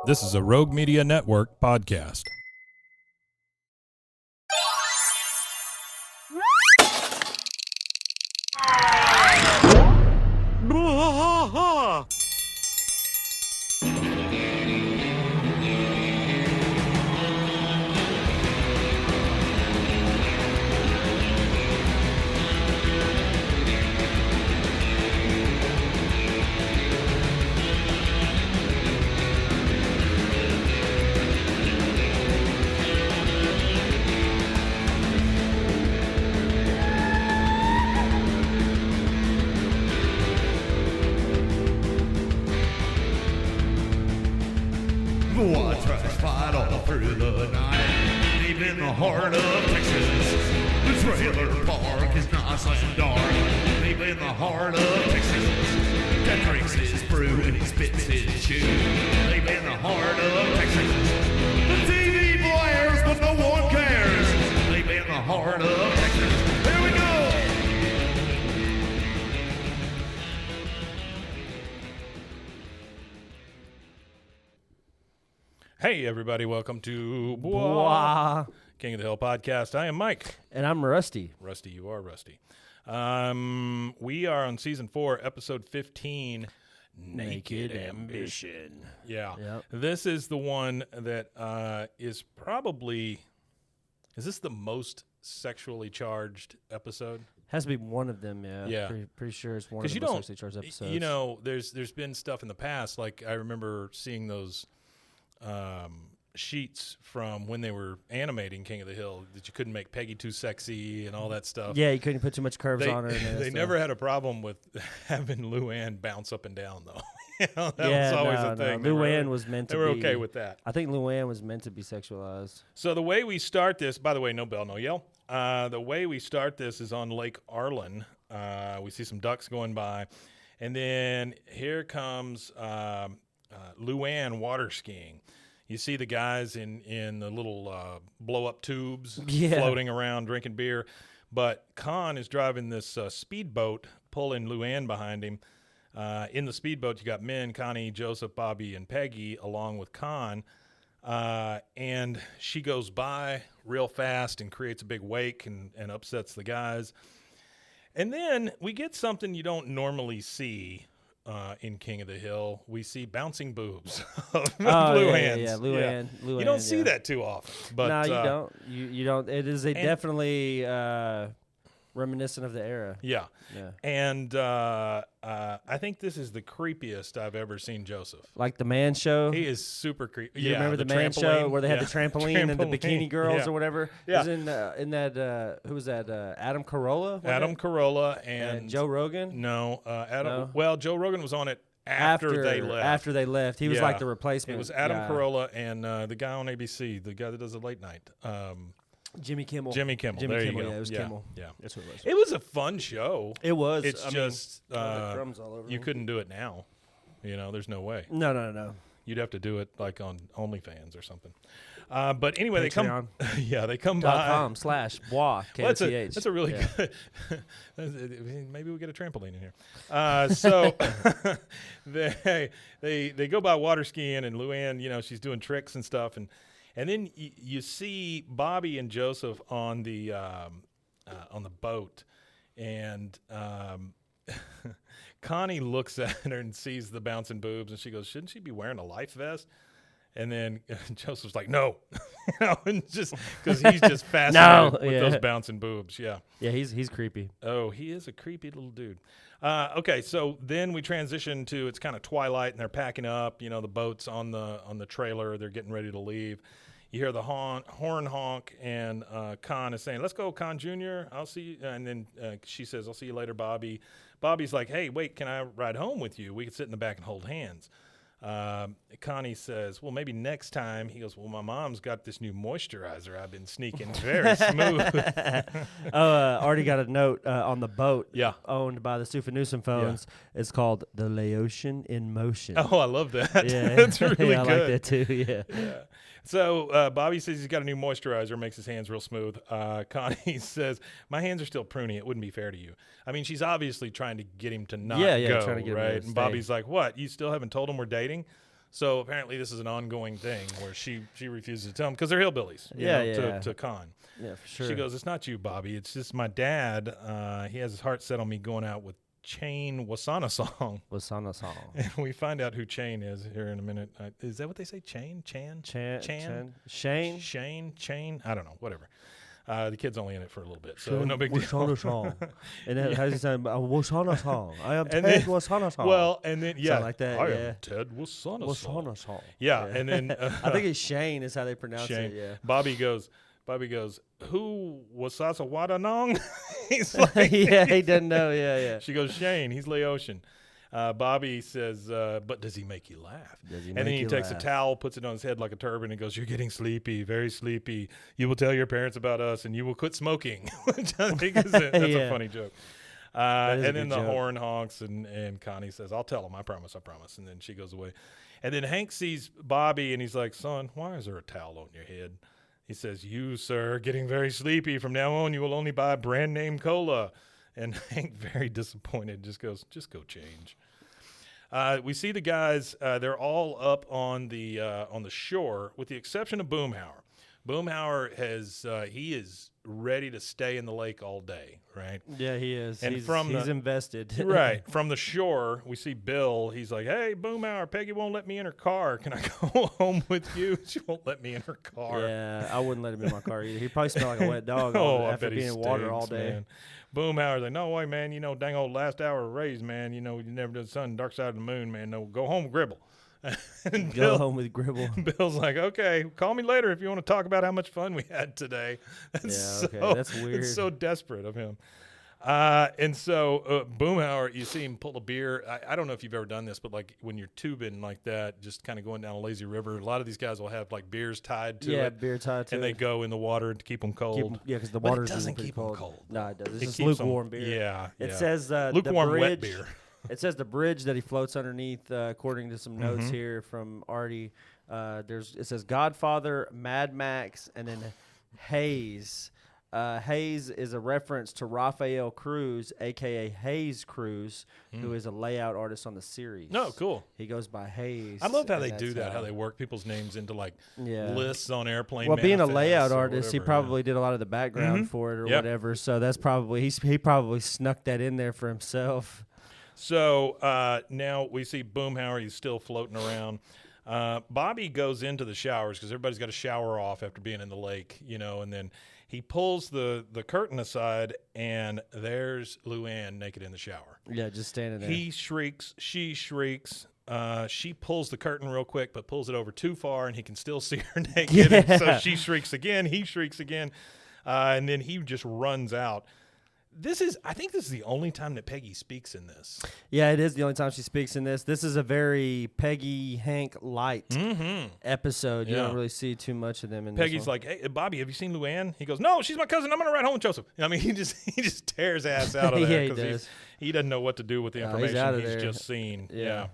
This is a Rogue Media Network podcast. Bwaaa tracks fight all through the night, deep in the heart of Texas. The trailer park is nice and dark, deep in the heart of Texas. That drinks his brew and he spits his chew, deep in the heart of Texas. The TV blares but no one cares, deep in the heart of Texas. Here we go! Hey, everybody. Welcome to Bwaaa. King of the Hill podcast. I am Mike. And I'm Rusty. Rusty, you are Rusty. We are on season 4, episode 15, Naked Ambition. Yeah. Yep. This is the one that is probably, is this the most sexually charged episode? Has to be one of them, yeah. Yeah. Pretty sure it's one of the you most don't- sexually charged episodes. You know, there's been stuff in the past, like I remember seeing those sheets from when they were animating King of the Hill that you couldn't make Peggy too sexy and all that stuff. Yeah, you couldn't put too much curves on her. And They stuff. never had a problem with having Luanne bounce up and down, though. You know, that Yeah, was always no, a thing. They Luanne were, was meant to They were be. okay with that. I think Luanne was meant to be sexualized. So the way we start this, by the way, no bell, no yell. The way we start this is on Lake Arlen. We see some ducks going by. And then here comes Luanne water skiing. You see the guys in the little blow-up tubes floating around drinking beer. But Con is driving this speedboat, pulling Luanne behind him. In the speedboat, you got men, Connie, Joseph, Bobby, and Peggy, along with Con. And she goes by real fast and creates a big wake and upsets the guys. And then we get something you don't normally see in King of the Hill. We see bouncing boobs of Luanne's. Yeah, Luanne. You don't see that too often. But, no, you don't. You don't. It is definitely reminiscent of the era. Yeah. Yeah. And I think this is the creepiest I've ever seen Joseph. Like the Man Show. He is super creepy. You remember the Man Show where they had the trampoline and the bikini girls or whatever? Yeah. It was in that, who was that? Adam Carolla? Adam Carolla and Joe Rogan? No, Adam. No? Well, Joe Rogan was on it after they left. After they left. He was like the replacement. It was Adam guy. Carolla and the guy on ABC, the guy that does the late night. Jimmy Kimmel. Jimmy Kimmel. Jimmy There Kimmel, you go. yeah, it was Kimmel. Yeah. That's what it was. It was a fun show. It was. It's just crumbs all over you him. couldn't do it now. You know, there's no way. No. You'd have to do it like on OnlyFans or something. But anyway, they come. Patreon. Yeah, they come by. .com/Bwaaa. Well, KOTH. that's a really good. Maybe we get a trampoline in here. So they go by water skiing, and Luanne, you know, she's doing tricks and stuff, and then you see Bobby and Joseph on the boat, and Connie looks at her and sees the bouncing boobs, and she goes, "Shouldn't she be wearing a life vest?" And then Joseph's like, "No," you know, and just because he's just fascinated with those bouncing boobs. Yeah. Yeah, he's creepy. Oh, he is a creepy little dude. Okay, so then we transition to it's kind of twilight and they're packing up. You know, the boat's on the trailer. They're getting ready to leave. You hear the horn honk, and Con is saying, "Let's go, Con Jr. I'll see you." And then she says, "I'll see you later, Bobby." Bobby's like, "Hey, wait, can I ride home with you? We can sit in the back and hold hands." Connie says, "Well, maybe next time." He goes, "Well, my mom's got this new moisturizer I've been sneaking. Very smooth." Already got a note on the boat. Yeah. Owned by the Sufanusum phones. Yeah. It's called the Laotian in Motion. Oh, I love that. Yeah, That's really yeah, I good. like that too. Yeah. Yeah. So Bobby says he's got a new moisturizer, makes his hands real smooth. Connie says, "My hands are still pruny. It wouldn't be fair to you." I mean, she's obviously trying to get him to not go, trying to get him right? to And stay. Bobby's like, "What? You still haven't told him we're dating?" So apparently this is an ongoing thing where she refuses to tell him because they're hillbillies. you know, to con. Yeah, for sure. She goes, "It's not you, Bobby. It's just my dad. He has his heart set on me going out with Chain Wasanasong." Wasanasong. And we find out who Chain is here in a minute. Is that what they say? Chain? Shane? Chain? I don't know. Whatever. The kid's only in it for a little bit, so no big deal. Wasanasong. And then how's he saying? Wasanasong. I am And Ted then- Wasanasong. Well, and then, yeah. Something like that, I yeah. am Ted Wasanasong. Wasanasong. Yeah, and then. I think it's Shane is how they pronounce Shane. it, yeah. Bobby goes, "Who was Sasawadanong?" He's like, Yeah, he doesn't know, yeah. She goes, "Shane, he's Laotian." Bobby says, "But does he make you laugh?" Does he And then make he you takes a laugh? towel, puts it on his head like a turban, and goes, "You're getting sleepy, very sleepy. You will tell your parents about us, and you will quit smoking." Which I think is that's a Yeah. funny joke. is a And then good the joke. horn honks, and Connie says, "I'll tell him. I promise. I promise." And then she goes away. And then Hank sees Bobby, and he's like, "Son, why is there a towel on your head?" He says, "You, sir, getting very sleepy. From now on, you will only buy brand name cola." And Hank, very disappointed, just goes, "Just go change." We see the guys; they're all up on the shore, with the exception of Boomhauer. Boomhauer he is ready to stay in the lake all day, right? Yeah, he is. And he's from he's the- invested. Right. From the shore, we see Bill. He's like, "Hey, Boomhauer, Peggy won't let me in her car. Can I go home with you?" She won't let me in her car. Yeah, I wouldn't let him in my car either. He probably smelled like a wet dog Oh, I after bet he being in water all stinks, day. man. Boomhauer's like, "No way, man. You know, dang old last hour of rays, man. You know, you never did the sun, dark side of the moon, man. No, go home, Gribble." And Go home with Gribble. Bill's like, "Okay, call me later if you want to talk about how much fun we had today." Yeah, okay, that's weird. It's so desperate of him. And so Boomhauer, you see him pull a beer. I don't know if you've ever done this, but like when you're tubing like that, just kind of going down a lazy river, a lot of these guys will have like beers tied to Yeah, it. beer tied to And it. they go in the water to keep them cold. Yeah, because the But it water's doesn't pretty keep 'em cold. cold. No, it doesn't. It It's just keeps 'em- lukewarm beer. Yeah. It yeah. says lukewarm the wet bridge, beer. It says the bridge that he floats underneath, according to some notes Mm-hmm. here from Artie. It says Godfather, Mad Max, and then Hayes. Hayes is a reference to Rafael Cruz, a.k.a. Hayes Cruz, who is a layout artist on the series. No, cool. He goes by Hayes. I love how and they do that's, that, how they work people's names into like Yeah. lists on airplane. Well, being a manifests layout or artist, he whatever, yeah. probably did a lot of the background for it or Yep. whatever. So that's probably he probably snuck that in there for himself. So now we see Boomhauer. He's still floating around. Bobby goes into the showers because everybody's got to shower off after being in the lake, you know, and then he pulls the curtain aside, and there's Luanne naked in the shower. Yeah, just standing there. He shrieks. She shrieks. She pulls the curtain real quick, but pulls it over too far, and he can still see her naked. Yeah. And so she shrieks again. He shrieks again. And then he just runs out. I think this is the only time that Peggy speaks in this. Yeah, it is the only time she speaks in this. This is a very Peggy Hank light episode. You Yeah. don't really see too much of them in Peggy's this one. like, "Hey, Bobby, have you seen Luanne?" He goes, "No, she's my cousin. I'm gonna ride home with Joseph." I mean, he just tears ass out of Yeah, there he because does. he doesn't know what to do with the he's information out of he's there. just seen. Yeah.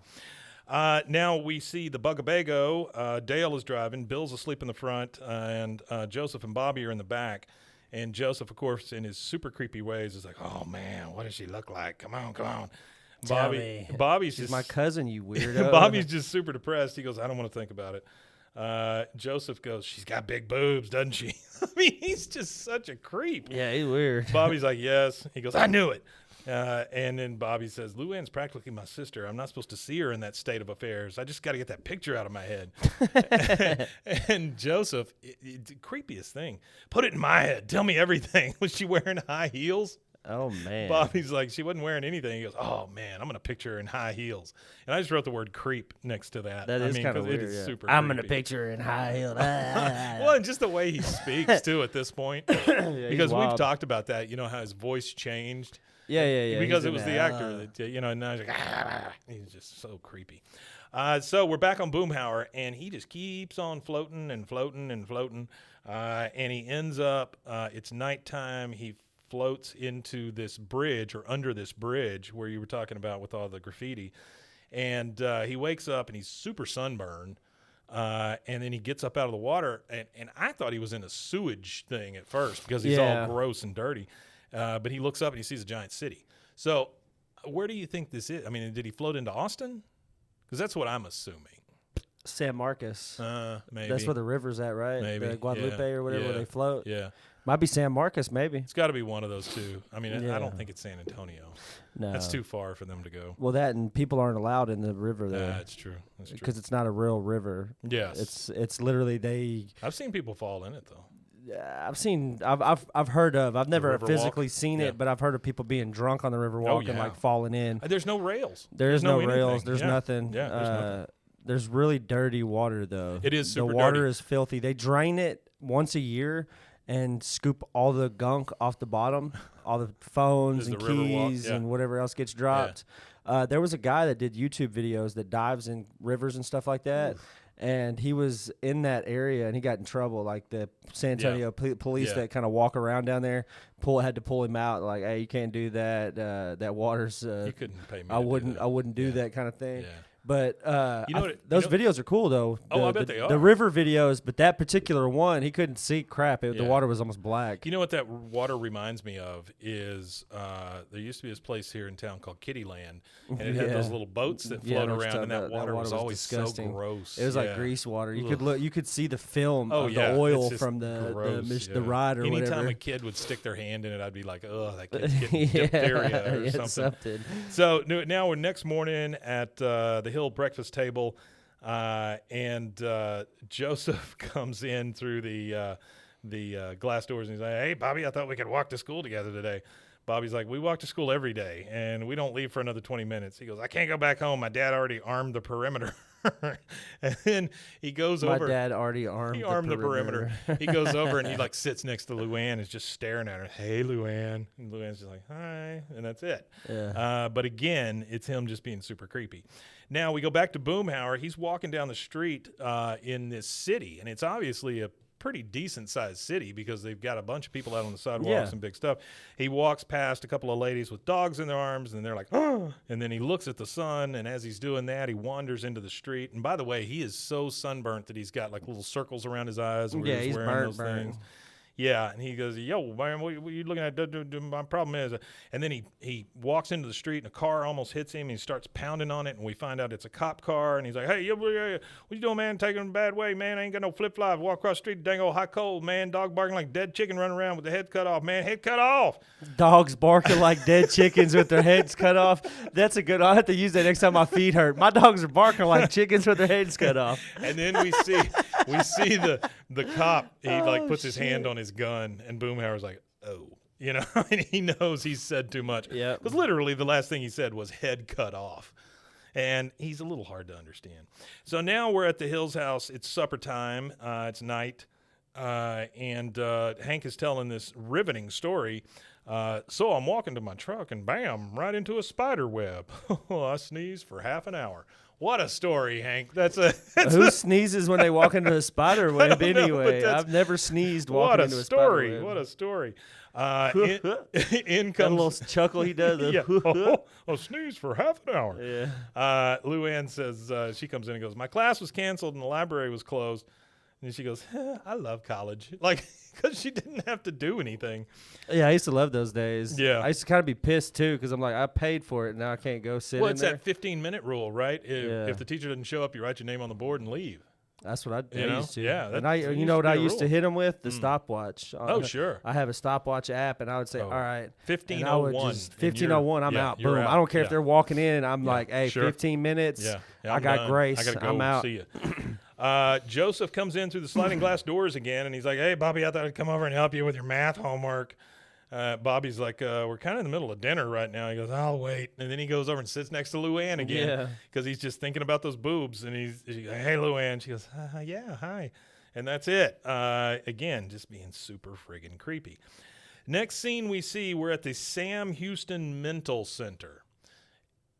Now we see the Bugabago. Dale is driving. Bill's asleep in the front, and Joseph and Bobby are in the back. And Joseph, of course, in his super creepy ways, is like, "Oh man, what does she look like? Come on, come on." Tell me. Bobby's She's just my cousin, you weirdo. Bobby's just super depressed. He goes, "I don't want to think about it." Joseph goes, "She's got big boobs, doesn't she?" I mean, he's just such a creep. Yeah, he's weird. Bobby's like, "Yes." He goes, "I knew it." And then Bobby says, "Luanne's practically my sister. I'm not supposed to see her in that state of affairs. I just got to get that picture out of my head." And Joseph, the creepiest thing, "Put it in my head. Tell me everything." Was she wearing high heels? Oh man. Bobby's like, "She wasn't wearing anything." He goes, "Oh man, I'm gonna picture her in high heels." And I just wrote the word "creep" next to that. That is kind of 'cause weird. It is yeah. super. I'm gonna creepy. picture her in high heels. Well, and just the way he speaks too at this point, because we've talked about that. You know how his voice changed. Yeah. Because he's it in was the that. actor that, you know, and now he's like, he's just so creepy. So we're back on Boomhauer, and he just keeps on floating and floating and floating. And he ends up, it's nighttime. He floats into this bridge or under this bridge where you were talking about with all the graffiti. And he wakes up and he's super sunburned. And then he gets up out of the water. And I thought he was in a sewage thing at first because he's all gross and dirty. But he looks up and he sees a giant city. So where do you think this is? I mean, did he float into Austin? Because that's what I'm assuming. San Marcos. Maybe. That's where the river's at, right? Maybe. The Guadalupe or whatever, where Yeah. they float. Yeah. Might be San Marcos, maybe. It's got to be one of those two. I mean, Yeah. I don't think it's San Antonio. No. That's too far for them to go. Well, that and people aren't allowed in the river there That's true. That's true. because it's not a real river. Yes. It's literally I've seen people fall in it, though. I've heard of. I've never river physically walk? seen Yeah. it, but I've heard of people being drunk on the river walk and yeah. like falling in. There's no rails. There's no anything. rails. There's Yeah. nothing. Yeah, there's nothing. There's really dirty water though. It is super The water dirty. is filthy. They drain it once a year and scoop all the gunk off the bottom, all the phones Is and the river walk? keys Yeah. and whatever else gets dropped. There was a guy that did YouTube videos that dives in rivers and stuff like that. And he was in that area, and he got in trouble. Like the San Antonio police Yeah. that kind of walk around down there, had to pull him out. Like, hey, you can't do that. That water's. You couldn't pay me. I wouldn't do Yeah. that kind of thing. Yeah. But those you know- videos are cool though. Oh, I bet they are. The river videos, but that particular one, he couldn't see crap. The Yeah. water was almost black. You know what that water reminds me of is there used to be this place here in town called Kittyland, and it had Yeah. those little boats that Yeah, I float know what you're around, and talking that about. water was always disgusting. so gross. It was like Yeah. grease water. You Ugh. you could see the film Oh of yeah, the oil it's just from the gross, the ride or Anytime whatever. a kid would stick their hand in it, I'd be like, "Ugh, that kid's getting diphtheria or it's something." So now we're next morning at the Hill breakfast table, and Joseph comes in through the glass doors, and he's like, "Hey, Bobby, I thought we could walk to school together today." Bobby's like, "We walk to school every day, and we don't leave for another 20 minutes." He goes, "I can't go back home. My dad already armed the perimeter." And then he goes My over. dad already armed The perimeter. He goes over and he like sits next to Luanne and is just staring at her. "Hey, Luanne." And Luanne's just like, "Hi," and that's it. Yeah. But again, it's him just being super creepy. Now we go back to Boomhauer. He's walking down the street in this city, and it's obviously a pretty decent sized city because they've got a bunch of people out on the sidewalks and big stuff. He walks past a couple of ladies with dogs in their arms, and they're like, "Oh," and then he looks at the sun, and as he's doing that, he wanders into the street. And by the way, he is so sunburnt that he's got like little circles around his eyes. Where Yeah, he's wearing burnt, those burnt. things. Yeah, and he goes, "Yo, man, what are you looking at? My problem is," and then he walks into the street, and a car almost hits him, and he starts pounding on it, and we find out it's a cop car, and he's like, "Hey, what you doing, man? Taking it a bad way, man. I ain't got no flip-flop. Walk across the street, dang old hot cold, man. Dog barking like dead chicken running around with the head cut off, man. Head cut off." Dogs barking like dead chickens with their heads cut off. That's a good. I'll have to use that next time my feet hurt. My dogs are barking like chickens with their heads cut off. And then we see the cop. He puts his hand on his gun, and Boomhauer's like, "Oh," and he knows he's said too much. Yeah. Because literally the last thing he said was "head cut off," and he's a little hard to understand. So now we're at the Hills house. It's supper time. It's night, and Hank is telling this riveting story. So I'm walking to my truck, and bam, right into a spider web. I sneezed for half an hour. What a story, Hank. Who sneezes when they walk into a spider web know, but anyway? that's- I've never sneezed What walking a into a spider story. web. What a story. In That comes little chuckle he does. yeah. Oh, sneeze for half an hour. Yeah. Luanne says, she comes in and goes, "My class was canceled and the library was closed." And she goes, "I love college." Like, because she didn't have to do anything. Yeah, I used to love those days. Yeah. I used to kind of be pissed too because I'm like, I paid for it and now I can't go sit Well, in it's there. that 15-minute rule, right? Yeah. If the teacher doesn't show up, you write your name on the board and leave. That's what I You know? used to. Yeah, and that you used know to what be I a used to rule. hit them with? The stopwatch. Oh, sure. I have a stopwatch app, and I would say, all right. 15:01. 15:01, I'm out. you're Boom. out. I don't care if Yeah. they're walking in. I'm like, hey, sure. 15 minutes. Yeah, I I'm got done. grace. I gotta go I'm out. see you. Joseph comes in through the sliding glass doors again, and he's like, "Hey, Bobby, I thought I'd come over and help you with your math homework." Bobby's like, "We're kind of in the middle of dinner right now." He goes, "I'll wait." And then he goes over and sits next to Luanne again because he's just thinking about those boobs. And he's like, "Hey, Luanne." She goes, "Yeah, hi." And that's it. Again, just being super friggin' creepy. Next scene we see, we're at the Sam Houston Mental Center.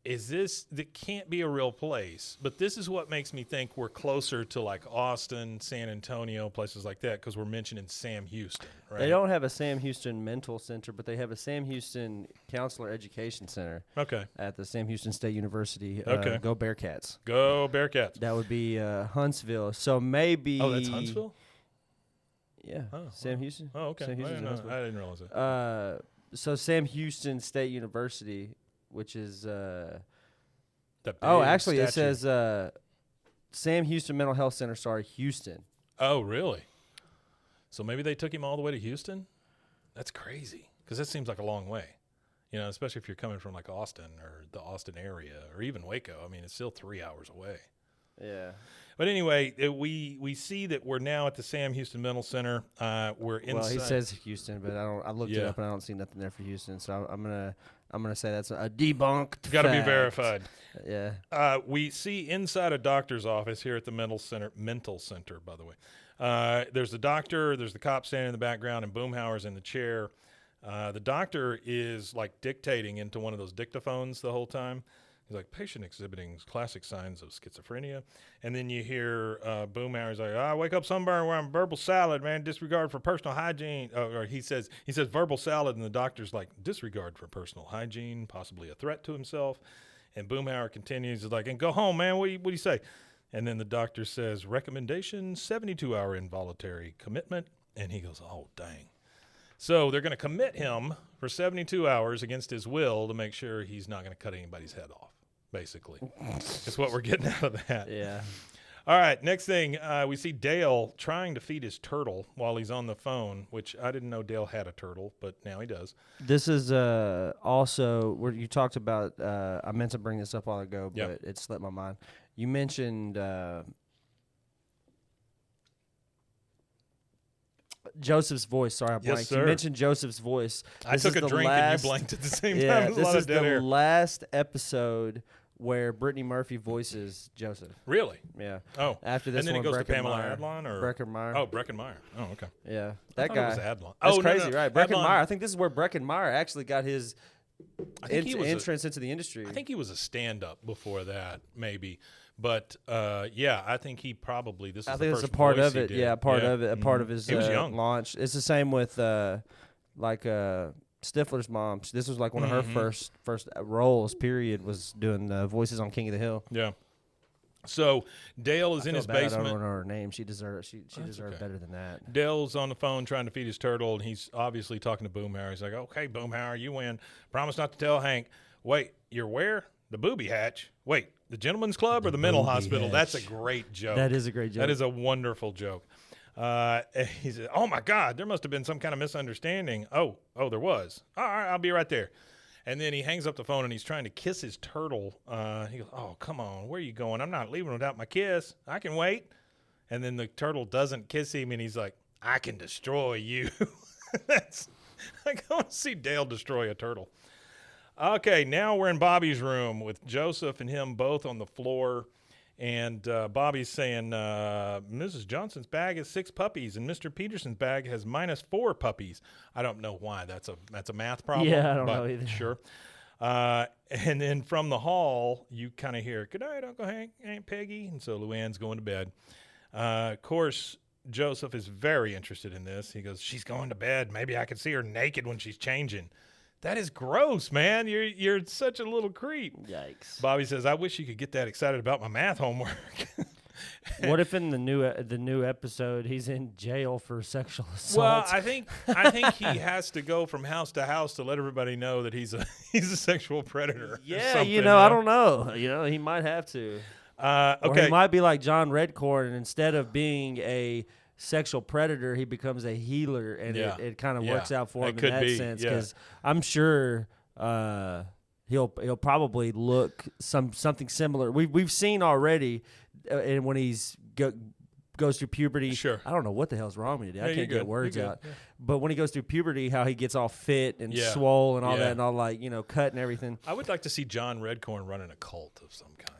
That can't be a real place, but this is what makes me think we're closer to like Austin, San Antonio, places like that, because we're mentioning Sam Houston, right? They don't have a Sam Houston Mental Center, but they have a Sam Houston Counselor Education Center Okay. at the Sam Houston State University. Okay. Go Bearcats. Go Bearcats. That would be Huntsville. So maybe. Oh, that's Huntsville? Yeah. Oh, Sam wow. Houston. Oh, okay. Sam I Houston's didn't, Huntsville. I didn't realize that. So Sam Houston State University, which is That big actually statue. it says Sam Houston Mental Health Center. Sorry, Houston. Oh, really? So maybe they took him all the way to Houston? That's crazy, because that seems like a long way. Especially if you're coming from like Austin or the Austin area or even Waco. I mean, it's still 3 hours away. Yeah. But anyway, we see that we're now at the Sam Houston Mental Center. We're inside. Well, he says Houston, but I looked it up and I don't see nothing there for Houston. So I'm gonna say that's a debunked. Got to be fact. verified. Yeah. We see inside a doctor's office here at the mental center, by the way. There's the doctor, there's the cop standing in the background, and Boomhauer's in the chair. The doctor is like dictating into one of those dictaphones the whole time. He's like, patient exhibiting classic signs of schizophrenia. And then you hear Boomhauer's like, wake up sunburn where I'm verbal salad, man, disregard for personal hygiene. Or he says verbal salad, and the doctor's like, disregard for personal hygiene, possibly a threat to himself. And Boomhauer continues, like, and go home, man, what do you say? And then the doctor says, recommendation, 72-hour involuntary commitment. And he goes, oh, dang. So they're going to commit him for 72 hours against his will to make sure he's not going to cut anybody's head off, basically. That's what we're getting out of that. Yeah. All right, next thing, we see Dale trying to feed his turtle while he's on the phone, which I didn't know Dale had a turtle, but now he does. This is also where you talked about, I meant to bring this up a while ago, but it slipped my mind. You mentioned Joseph's voice. Sorry, I blanked. Yes, sir. You mentioned Joseph's voice. I took a drink and you blanked at the same time. This is the air. last episode where Brittany Murphy voices Joseph. Really? Yeah. Oh. After this and then one, it goes to Brecken Pamela Meyer. Adlon? Or? Breckenmeyer. Oh, Breckenmeyer. Oh, okay. Yeah. I That thought guy. it was Adlon. That's oh, crazy, no. right? Adlon. Breckenmeyer. I think this is where Breckenmeyer actually got his entrance into the industry. I think he was a stand-up before that, maybe. But, yeah, I think he probably, this is I the think first it's a part voice of he it. did. Yeah, part of it. A part of his He was young. launch. It's the same with Stifler's mom. This was like one of her first roles. Period. Was doing voices on King of the Hill. Yeah. So Dale is in his basement. I don't know her name. She deserved. She deserved better than that. Dale's on the phone trying to feed his turtle, and he's obviously talking to Boomhauer. He's like, "Okay, Boomhauer, you win. Promise not to tell Hank. Wait, you're where? The booby hatch. Wait, the gentleman's club or the mental hospital? hatch. That's a great joke. That is a great joke. That is a wonderful joke." He said, "Oh my God, there must have been some kind of misunderstanding." Oh, there was. All right, I'll be right there. And then he hangs up the phone and he's trying to kiss his turtle. He goes, "Oh, come on, where are you going? I'm not leaving without my kiss. I can wait." And then the turtle doesn't kiss him, and he's like, "I can destroy you." I want to see Dale destroy a turtle. Okay, now we're in Bobby's room with Joseph and him both on the floor. And Bobby's saying, Mrs. Johnson's bag has 6 puppies, and Mr. Peterson's bag has -4 puppies. I don't know why. That's a math problem. Yeah, I don't know either. Sure. And then from the hall, you kind of hear, "Good night, Uncle Hank, Aunt Peggy." And so Luanne's going to bed. Of course, Joseph is very interested in this. He goes, "She's going to bed. Maybe I can see her naked when she's changing." That is gross, man. You're such a little creep. Yikes. Bobby says, "I wish you could get that excited about my math homework." What if in the new episode he's in jail for sexual assault? Well, I think he has to go from house to house to let everybody know that he's a sexual predator. yeah, something, I don't know. He might have to. Or Okay. he might be like John Redcorn, and instead of being a sexual predator, he becomes a healer, and Yeah. it kind of Yeah. works out for It him could in that be, sense. yeah. Because I'm sure he'll probably look something similar. We've seen already, and when he's goes through puberty. Sure. I don't know what the hell's wrong with me. Yeah, I you're can't good. get words You're good. out. Yeah. But when he goes through puberty, how he gets all fit and Yeah. swole and all Yeah. that, and all cut and everything. I would like to see John Redcorn running a cult of some kind.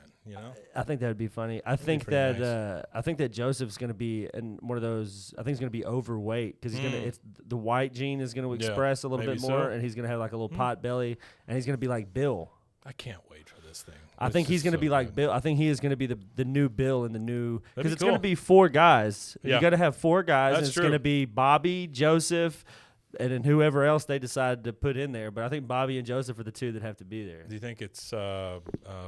I think that would be funny. I think pretty that I think that Joseph's going to be in one of those. I think he's going to be overweight because he's going to. It's the white gene is going to express a little maybe bit more, so. and he's going to have like a little pot belly, and he's going to be like Bill. I can't wait for this thing. I It's think he's just going to so be like good. Bill. I think he is going to be the new Bill in the new because be it's going cool. to be 4 guys. Yeah. You got to have 4 guys. That's and it's true. going to be Bobby, Joseph, and then whoever else they decide to put in there. But I think Bobby and Joseph are the two that have to be there. Do you think it's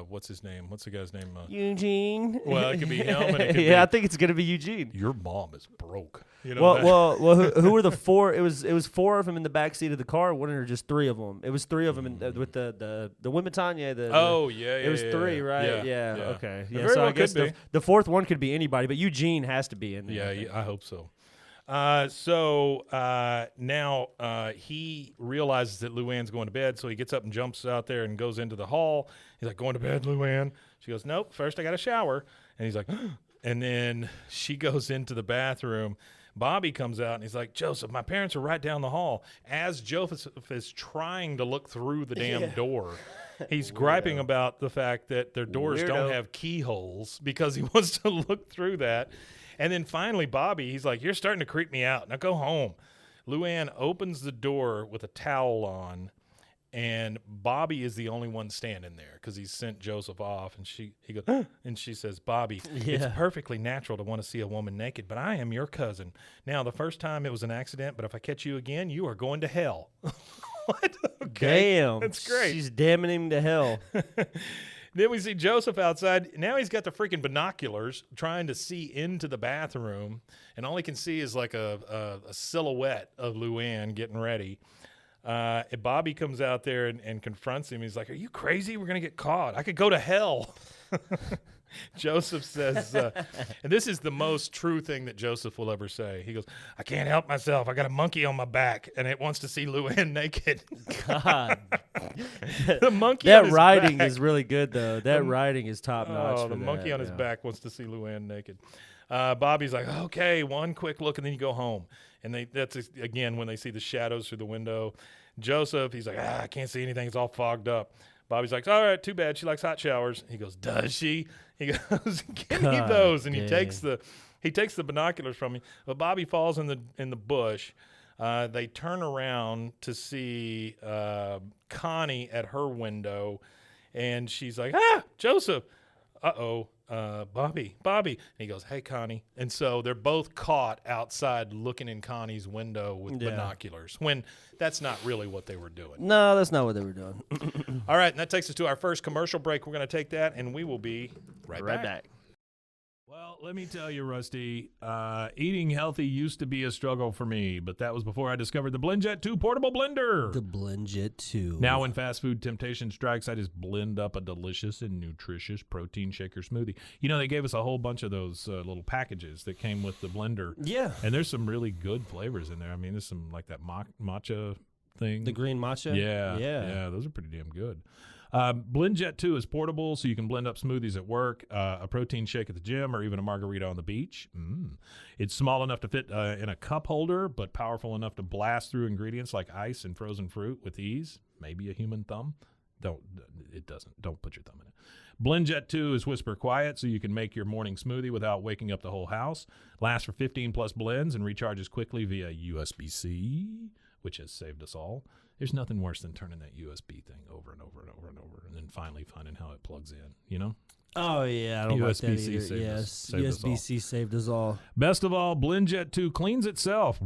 what's his name? What's the guy's name? Eugene. Well, it could be him. And it could Yeah, I be, think it's gonna be Eugene. your mom is broke. You know Well. Who were the four? It was four of them in the back seat of the car. One or just three of them. It was three of them with the women Tanya. It was three, right? Yeah. Okay. Yeah. Very So well I guess could be. the fourth one could be anybody, but Eugene has to be in there. Yeah, I hope so. Now he realizes that Luanne's going to bed, so he gets up and jumps out there and goes into the hall. He's like, going to bed, Luanne? She goes, nope, first I got a shower. And he's like, and then she goes into the bathroom. Bobby comes out and he's like, Joseph, my parents are right down the hall. As Joseph is trying to look through the damn door, he's griping about the fact that their doors don't have keyholes because he wants to look through that. And then finally, Bobby, he's like, you're starting to creep me out. Now go home. Luanne opens the door with a towel on, and Bobby is the only one standing there because he sent Joseph off. And he goes, and she says, Bobby, it's perfectly natural to want to see a woman naked, but I am your cousin. Now, the first time it was an accident, but if I catch you again, you are going to hell. What? Okay. Damn. That's great. She's damning him to hell. Then we see Joseph outside. Now he's got the freaking binoculars trying to see into the bathroom, and all he can see is like a silhouette of Luanne getting ready. And Bobby comes out there and confronts him. He's like, are you crazy? We're going to get caught. I could go to hell. Joseph says, and this is the most true thing that Joseph will ever say. He goes, I can't help myself. I got a monkey on my back, and it wants to see Luanne naked. God. The monkey That on his writing back. is really good, though. That writing is top notch. Oh, the monkey on his back wants to see Luanne naked. Bobby's like, okay, one quick look, and then you go home. And that's, again, when they see the shadows through the window. Joseph, he's like, I can't see anything. It's all fogged up. Bobby's like, all right, too bad. She likes hot showers. He goes, does she? He goes, give me those. And he takes the binoculars from me. But Bobby falls in the bush. They turn around to see Connie at her window, and she's like, Joseph. Bobby. And he goes, hey, Connie. And so they're both caught outside looking in Connie's window with binoculars, when that's not really what they were doing. No, that's not what they were doing. All right, and that takes us to our first commercial break. We're going to take that, and we will be right back. Well, let me tell you, Rusty, eating healthy used to be a struggle for me, but that was before I discovered the BlendJet 2 portable blender. The BlendJet 2. Now when fast food temptation strikes, I just blend up a delicious and nutritious protein shaker smoothie. You know, they gave us a whole bunch of those little packages that came with the blender. Yeah. And there's some really good flavors in there. I mean, there's some like that matcha thing. The green matcha? Yeah, those are pretty damn good. BlendJet 2 is portable, so you can blend up smoothies at work, a protein shake at the gym, or even a margarita on the beach. It's small enough to fit in a cup holder, but powerful enough to blast through ingredients like ice and frozen fruit with ease. Maybe a human thumb. Don't put your thumb in it. BlendJet 2 is whisper quiet, so you can make your morning smoothie without waking up the whole house. Lasts for 15 plus blends and recharges quickly via USB-C, which has saved us all. There's nothing worse than turning that USB thing over and over and over and over, and then finally finding how it plugs in, you know? Oh, yeah, I don't like that USB-C either. saved us- saved us all. USB-C saved us all. Best of all, BlendJet 2 cleans itself.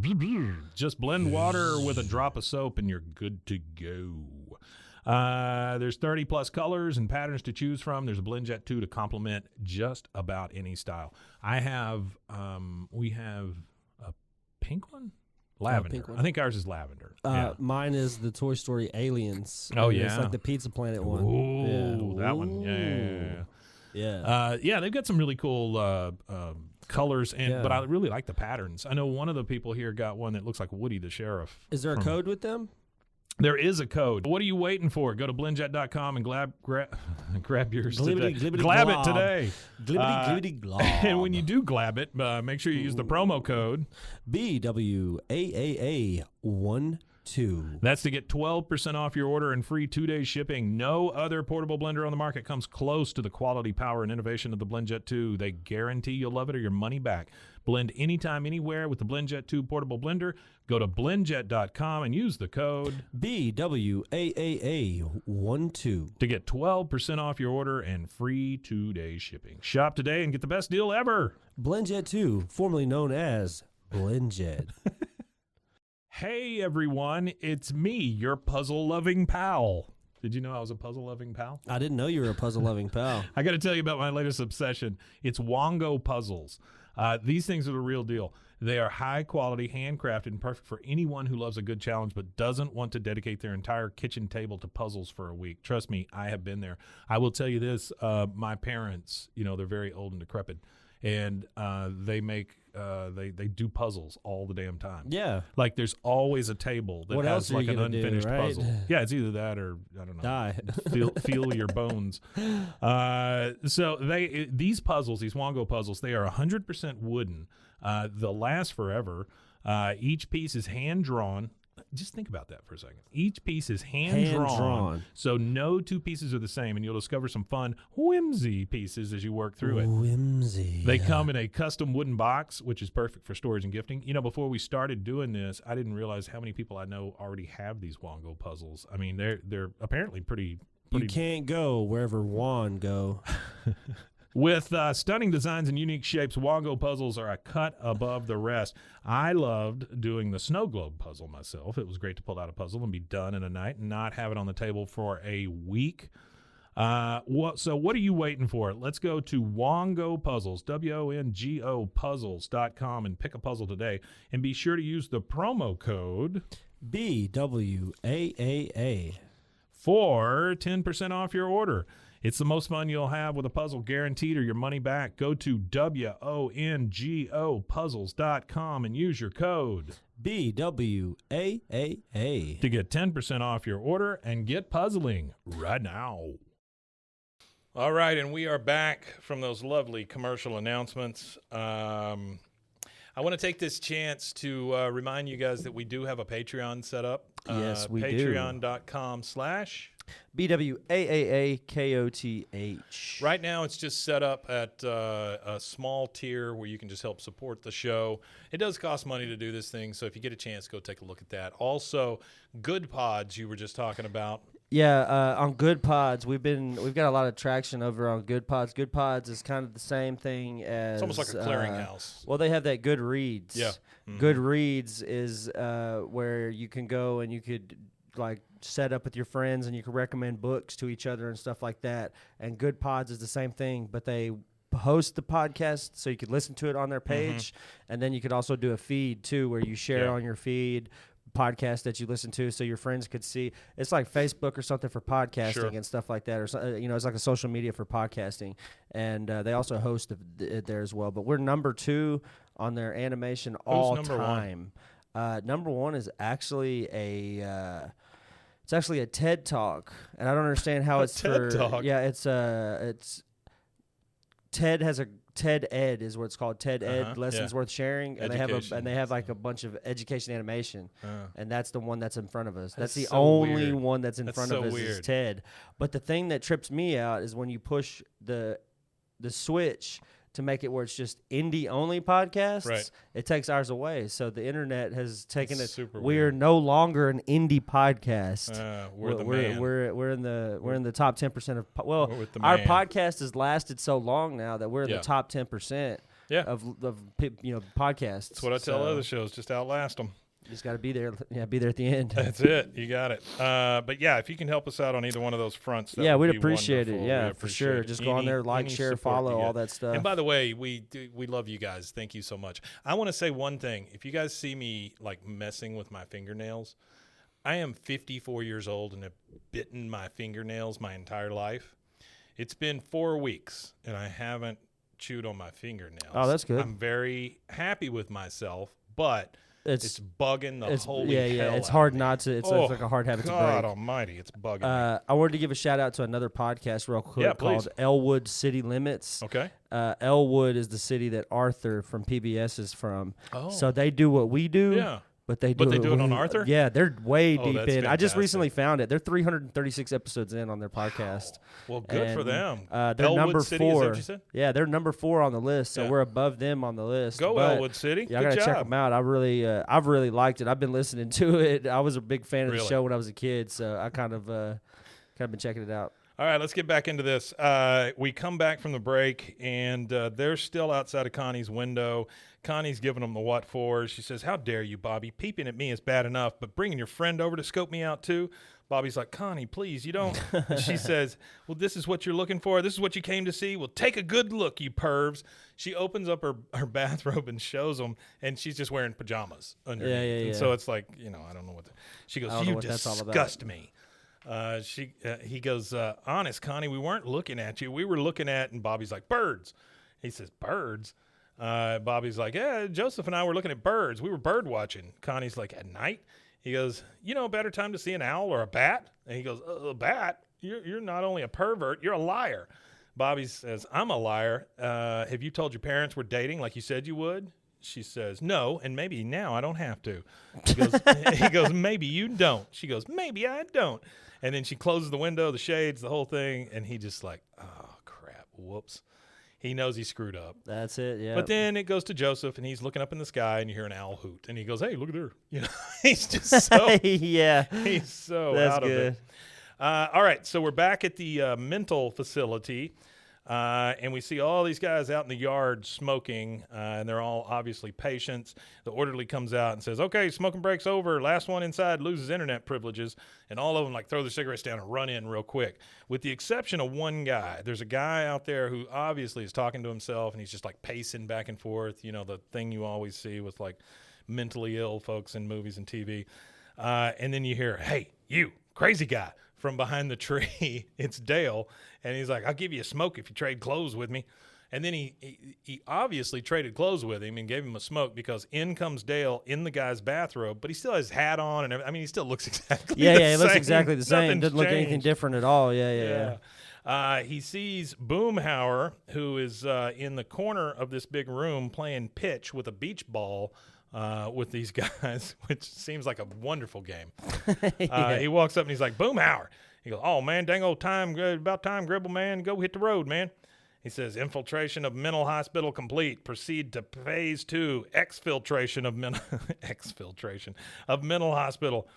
Just blend water with a drop of soap, and you're good to go. There's 30 plus colors and patterns to choose from. There's a BlendJet 2 to complement just about any style. We have a pink one? Lavender. Pink one. I think ours is lavender. Mine is the Toy Story Aliens. Oh, It's yeah. like the Pizza Planet one. Ooh, that one. Yeah. They've got some really cool colors, but I really like the patterns. I know one of the people here got one that looks like Woody the Sheriff. Is there a code with them? There is a code. What are you waiting for? Go to blendjet.com and grab yours today. Glab it today. Glibbity glob. And when you do glab it, make sure you use the promo code BWAAA12. That's to get 12% off your order and free 2-day shipping. No other portable blender on the market comes close to the quality, power, and innovation of the BlendJet 2. They guarantee you'll love it or your money back. Blend anytime, anywhere with the BlendJet 2 portable blender. Go to blendjet.com and use the code BWAAA12 to get 12% off your order and free 2-day shipping. Shop today and get the best deal ever. BlendJet 2, formerly known as BlendJet. Hey, everyone, it's me, your puzzle-loving pal. Did you know I was a puzzle-loving pal? I didn't know you were a puzzle-loving pal. I got to tell you about my latest obsession. It's Wongo puzzles. These things are the real deal. They are high-quality, handcrafted, and perfect for anyone who loves a good challenge but doesn't want to dedicate their entire kitchen table to puzzles for a week. Trust me, I have been there. I will tell you this. My parents, they're very old and decrepit, and they do puzzles all the damn time. Yeah. Like there's always a table that What has else are like you an gonna do, unfinished right? puzzle. Yeah, it's either that or I don't know. Die. Feel your bones. So these puzzles, these Wongo puzzles, they are 100% wooden. They'll last forever. Each piece is hand drawn. Just think about that for a second. Each piece is hand drawn, so no two pieces are the same, and you'll discover some fun whimsy pieces as you work through it. Whimsy. They come in a custom wooden box, which is perfect for storage and gifting. Before we started doing this, I didn't realize how many people I know already have these Wongo puzzles. I mean, they're apparently pretty. You can't go wherever Juan go. With stunning designs and unique shapes, Wongo puzzles are a cut above the rest. I loved doing the snow globe puzzle myself. It was great to pull out a puzzle and be done in a night and not have it on the table for a week. So what are you waiting for? Let's go to Wongo Puzzles, WONGO puzzles.com, and pick a puzzle today. And be sure to use the promo code BWAAA for 10% off your order. It's the most fun you'll have with a puzzle, guaranteed, or your money back. Go to WONGO puzzles.com and use your code BWAAA to get 10% off your order and get puzzling right now. All right, and we are back from those lovely commercial announcements. I want to take this chance to remind you guys that we do have a Patreon set up. Yes, we do. Patreon.com/ BWAAAKOTH. Right now, it's just set up at a small tier where you can just help support the show. It does cost money to do this thing, so if you get a chance, go take a look at that. Also, Good Pods you were just talking about. Yeah, on Good Pods, we've got a lot of traction over on Good Pods. Good Pods is kind of the same thing as It's almost like a clearinghouse. Well, they have that Good Reads. Yeah. Mm-hmm. Good Reads is where you can go and you could like set up with your friends and you can recommend books to each other and stuff like that. And Good Pods is the same thing, but they host the podcast so you could listen to it on their page, and then you could also do a feed too where you share on your feed podcast that you listen to so your friends could see. It's like Facebook or something for podcasting and stuff like that, or it's like a social media for podcasting, and they also host it there as well. But we're number 2 on their animation all time. Number 1 is actually a TED Talk, and I don't understand how it's TED Talk. Yeah, it's TED has a TED Ed is what it's called. TED Ed Lessons Worth Sharing, and they have like a bunch of education animation, and that's the one that's in front of us. That's the so only weird. one that's in front of us is TED. But the thing that trips me out is when you push the switch to make it where it's just indie-only podcasts, right. It takes ours away. So the internet has taken it. Super We're weird. no longer an indie podcast. We're in the top 10% of. Well, we're with the our man. podcast has lasted so long now that we're in the top 10% of podcasts. That's what I tell other shows. Just outlast them. You just got to be there. Yeah, be there at the end. That's it. You got it. But yeah, if you can help us out on either one of those fronts, we'd would be appreciate wonderful. it. Yeah, for sure. Just go on there, like, share, follow, all that stuff. And by the way, we love you guys. Thank you so much. I want to say one thing. If you guys see me like messing with my fingernails, I am 54 years old and have bitten my fingernails my entire life. It's been 4 weeks and I haven't chewed on my fingernails. Oh, that's good. I'm very happy with myself, but it's bugging the holy hell It's out hard of me. not to. It's like a hard habit to break. God almighty, it's bugging me. I wanted to give a shout out to another podcast real quick called Elwood City Limits. Okay. Elwood is the city that Arthur from PBS is from. Oh. So they do what we do. Yeah. But they do it on Arthur? Yeah, they're way deep that's in. I just fantastic. recently found it. They're 336 episodes in on their podcast. Well, good for them. They're Elwood number City, 4. is that what you said? Yeah, they're number 4 on the list, so Yeah. we're above them on the list. Go But Elwood City. Yeah, I Good gotta check job. them out. I've really liked it. I've been listening to it. I was a big fan of the Really? show when I was a kid, so I kind of been checking it out. All right, let's get back into this. We come back from the break, and they're still outside of Connie's window. Connie's giving them the what for. She says, how dare you, Bobby? Peeping at me is bad enough, but bringing your friend over to scope me out too? Bobby's like, Connie, please, you don't. And she says, well, this is what you're looking for. This is what you came to see. Well, take a good look, you pervs. She opens up her bathrobe and shows them, and she's just wearing pajamas underneath. Yeah. And so it's like, I don't know what. She goes, you disgust me. He goes, honest, Connie, we weren't looking at you. We were looking at, and Bobby's like, birds. He says, birds? Bobby's like, yeah, Joseph and I were looking at birds. We were bird watching. Connie's like, at night? He goes, a better time to see an owl or a bat? And he goes, a bat? You're not only a pervert, you're a liar. Bobby says, I'm a liar. Have you told your parents we're dating like you said you would? She says, no, and maybe now I don't have to. He goes, maybe you don't. She goes, maybe I don't. And then she closes the window, the shades, the whole thing, and he just like, oh, crap, whoops. He knows he screwed up. That's it, yeah. But then it goes to Joseph, and he's looking up in the sky, and you hear an owl hoot. And he goes, hey, look at her. He's just so yeah. He's so That's out of good. it. All right, so we're back at the mental facility, and we see all these guys out in the yard smoking, and they're all obviously patients. The orderly comes out and says, okay, smoking break's over. Last one inside loses internet privileges. And all of them throw their cigarettes down and run in real quick, with the exception of one guy. There's a guy out there who obviously is talking to himself, and he's just pacing back and forth, the thing you always see with mentally ill folks in movies and TV. And then you hear, hey, you crazy guy, from behind the tree. It's Dale, and he's like, I'll give you a smoke if you trade clothes with me. And then he obviously traded clothes with him and gave him a smoke, because in comes Dale in the guy's bathrobe, but he still has his hat on, and everything. I mean, he still looks exactly the same. Yeah, he looks exactly the same. Nothing's Doesn't look anything changed. different at all. Yeah. He sees Boomhauer, who is in the corner of this big room playing pitch with a beach ball with these guys, which seems like a wonderful game. He walks up and he's like, Boomhauer. He goes, oh, man, dang old time, about time, Gribble, man. Go hit the road, man. He says, infiltration of mental hospital complete. Proceed to phase 2, exfiltration of mental hospital.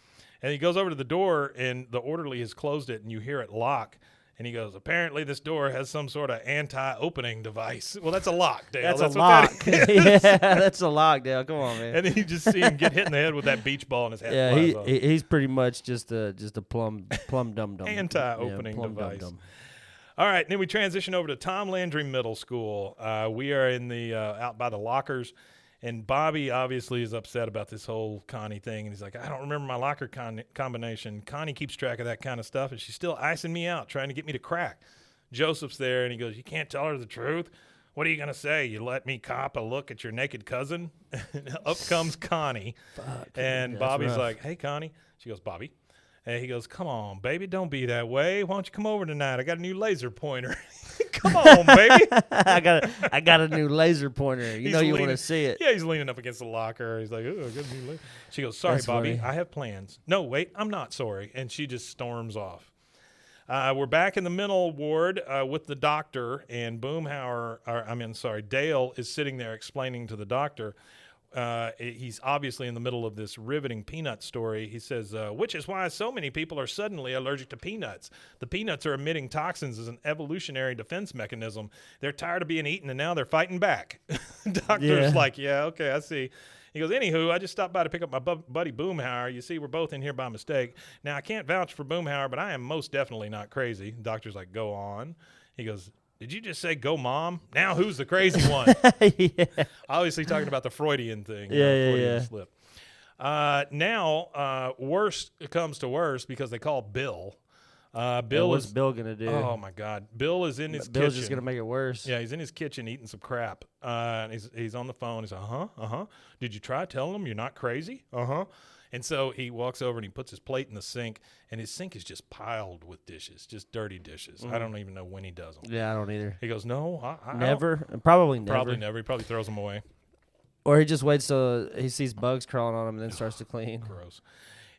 And he goes over to the door, and the orderly has closed it, and you hear it lock. And he goes, apparently this door has some sort of anti-opening device. Well, that's a lock, Dale. That's a what lock. that is. Yeah, that's a lock, Dale. Come on, man. And then you just see him get hit in the head with that beach ball, and his head Yeah, flies off. he's pretty much just a plum dum-dum. Anti-opening plum device. dum-dum. All right, then we transition over to Tom Landry Middle School. We are in the out by the lockers, and Bobby obviously is upset about this whole Connie thing, and he's like, I don't remember my locker combination. Connie keeps track of that kind of stuff, and she's still icing me out, trying to get me to crack. Joseph's there, and he goes, you can't tell her the truth? What are you going to say? You let me cop a look at your naked cousin? Up comes Connie, and Bobby's rough. like, hey, Connie. She goes, Bobby. And he goes, come on, baby, don't be that way. Why don't you come over tonight? I got a new laser pointer. Come on, baby. I got a new laser pointer. You want to see it. Yeah, he's leaning up against the locker. He's like, oh, I got a new laser. She goes, sorry, That's Bobby, funny. I have plans. No, wait, I'm not sorry. And she just storms off. We're back in the mental ward with the doctor, and Dale is sitting there explaining to the doctor. He's obviously in the middle of this riveting peanut story. He says, which is why so many people are suddenly allergic to peanuts. The peanuts are emitting toxins as an evolutionary defense mechanism. They're tired of being eaten, and now they're fighting back. Doctor's like, yeah, okay, I see. He goes, anywho, I just stopped by to pick up my buddy Boomhauer. You see, we're both in here by mistake. Now, I can't vouch for Boomhauer, but I am most definitely not crazy. The doctor's like, go on. He goes, did you just say go mom? Now who's the crazy one? Yeah. Obviously talking about the Freudian thing. Yeah. Slip. Now, worse comes to worse because they call Bill. What's Bill going to do? Oh, my God. Bill is in his Bill's kitchen. just going to make it worse. Yeah, he's in his kitchen eating some crap. And he's on the phone. He's like, uh-huh. Did you try telling him you're not crazy? Uh-huh. And so he walks over and he puts his plate in the sink, and his sink is just piled with dishes, just dirty dishes. I don't even know when he does them. Yeah, I don't either. He goes, no, I Never? Probably never. Probably never. He probably throws them away. Or he just waits till he sees bugs crawling on him and then starts to clean. Gross.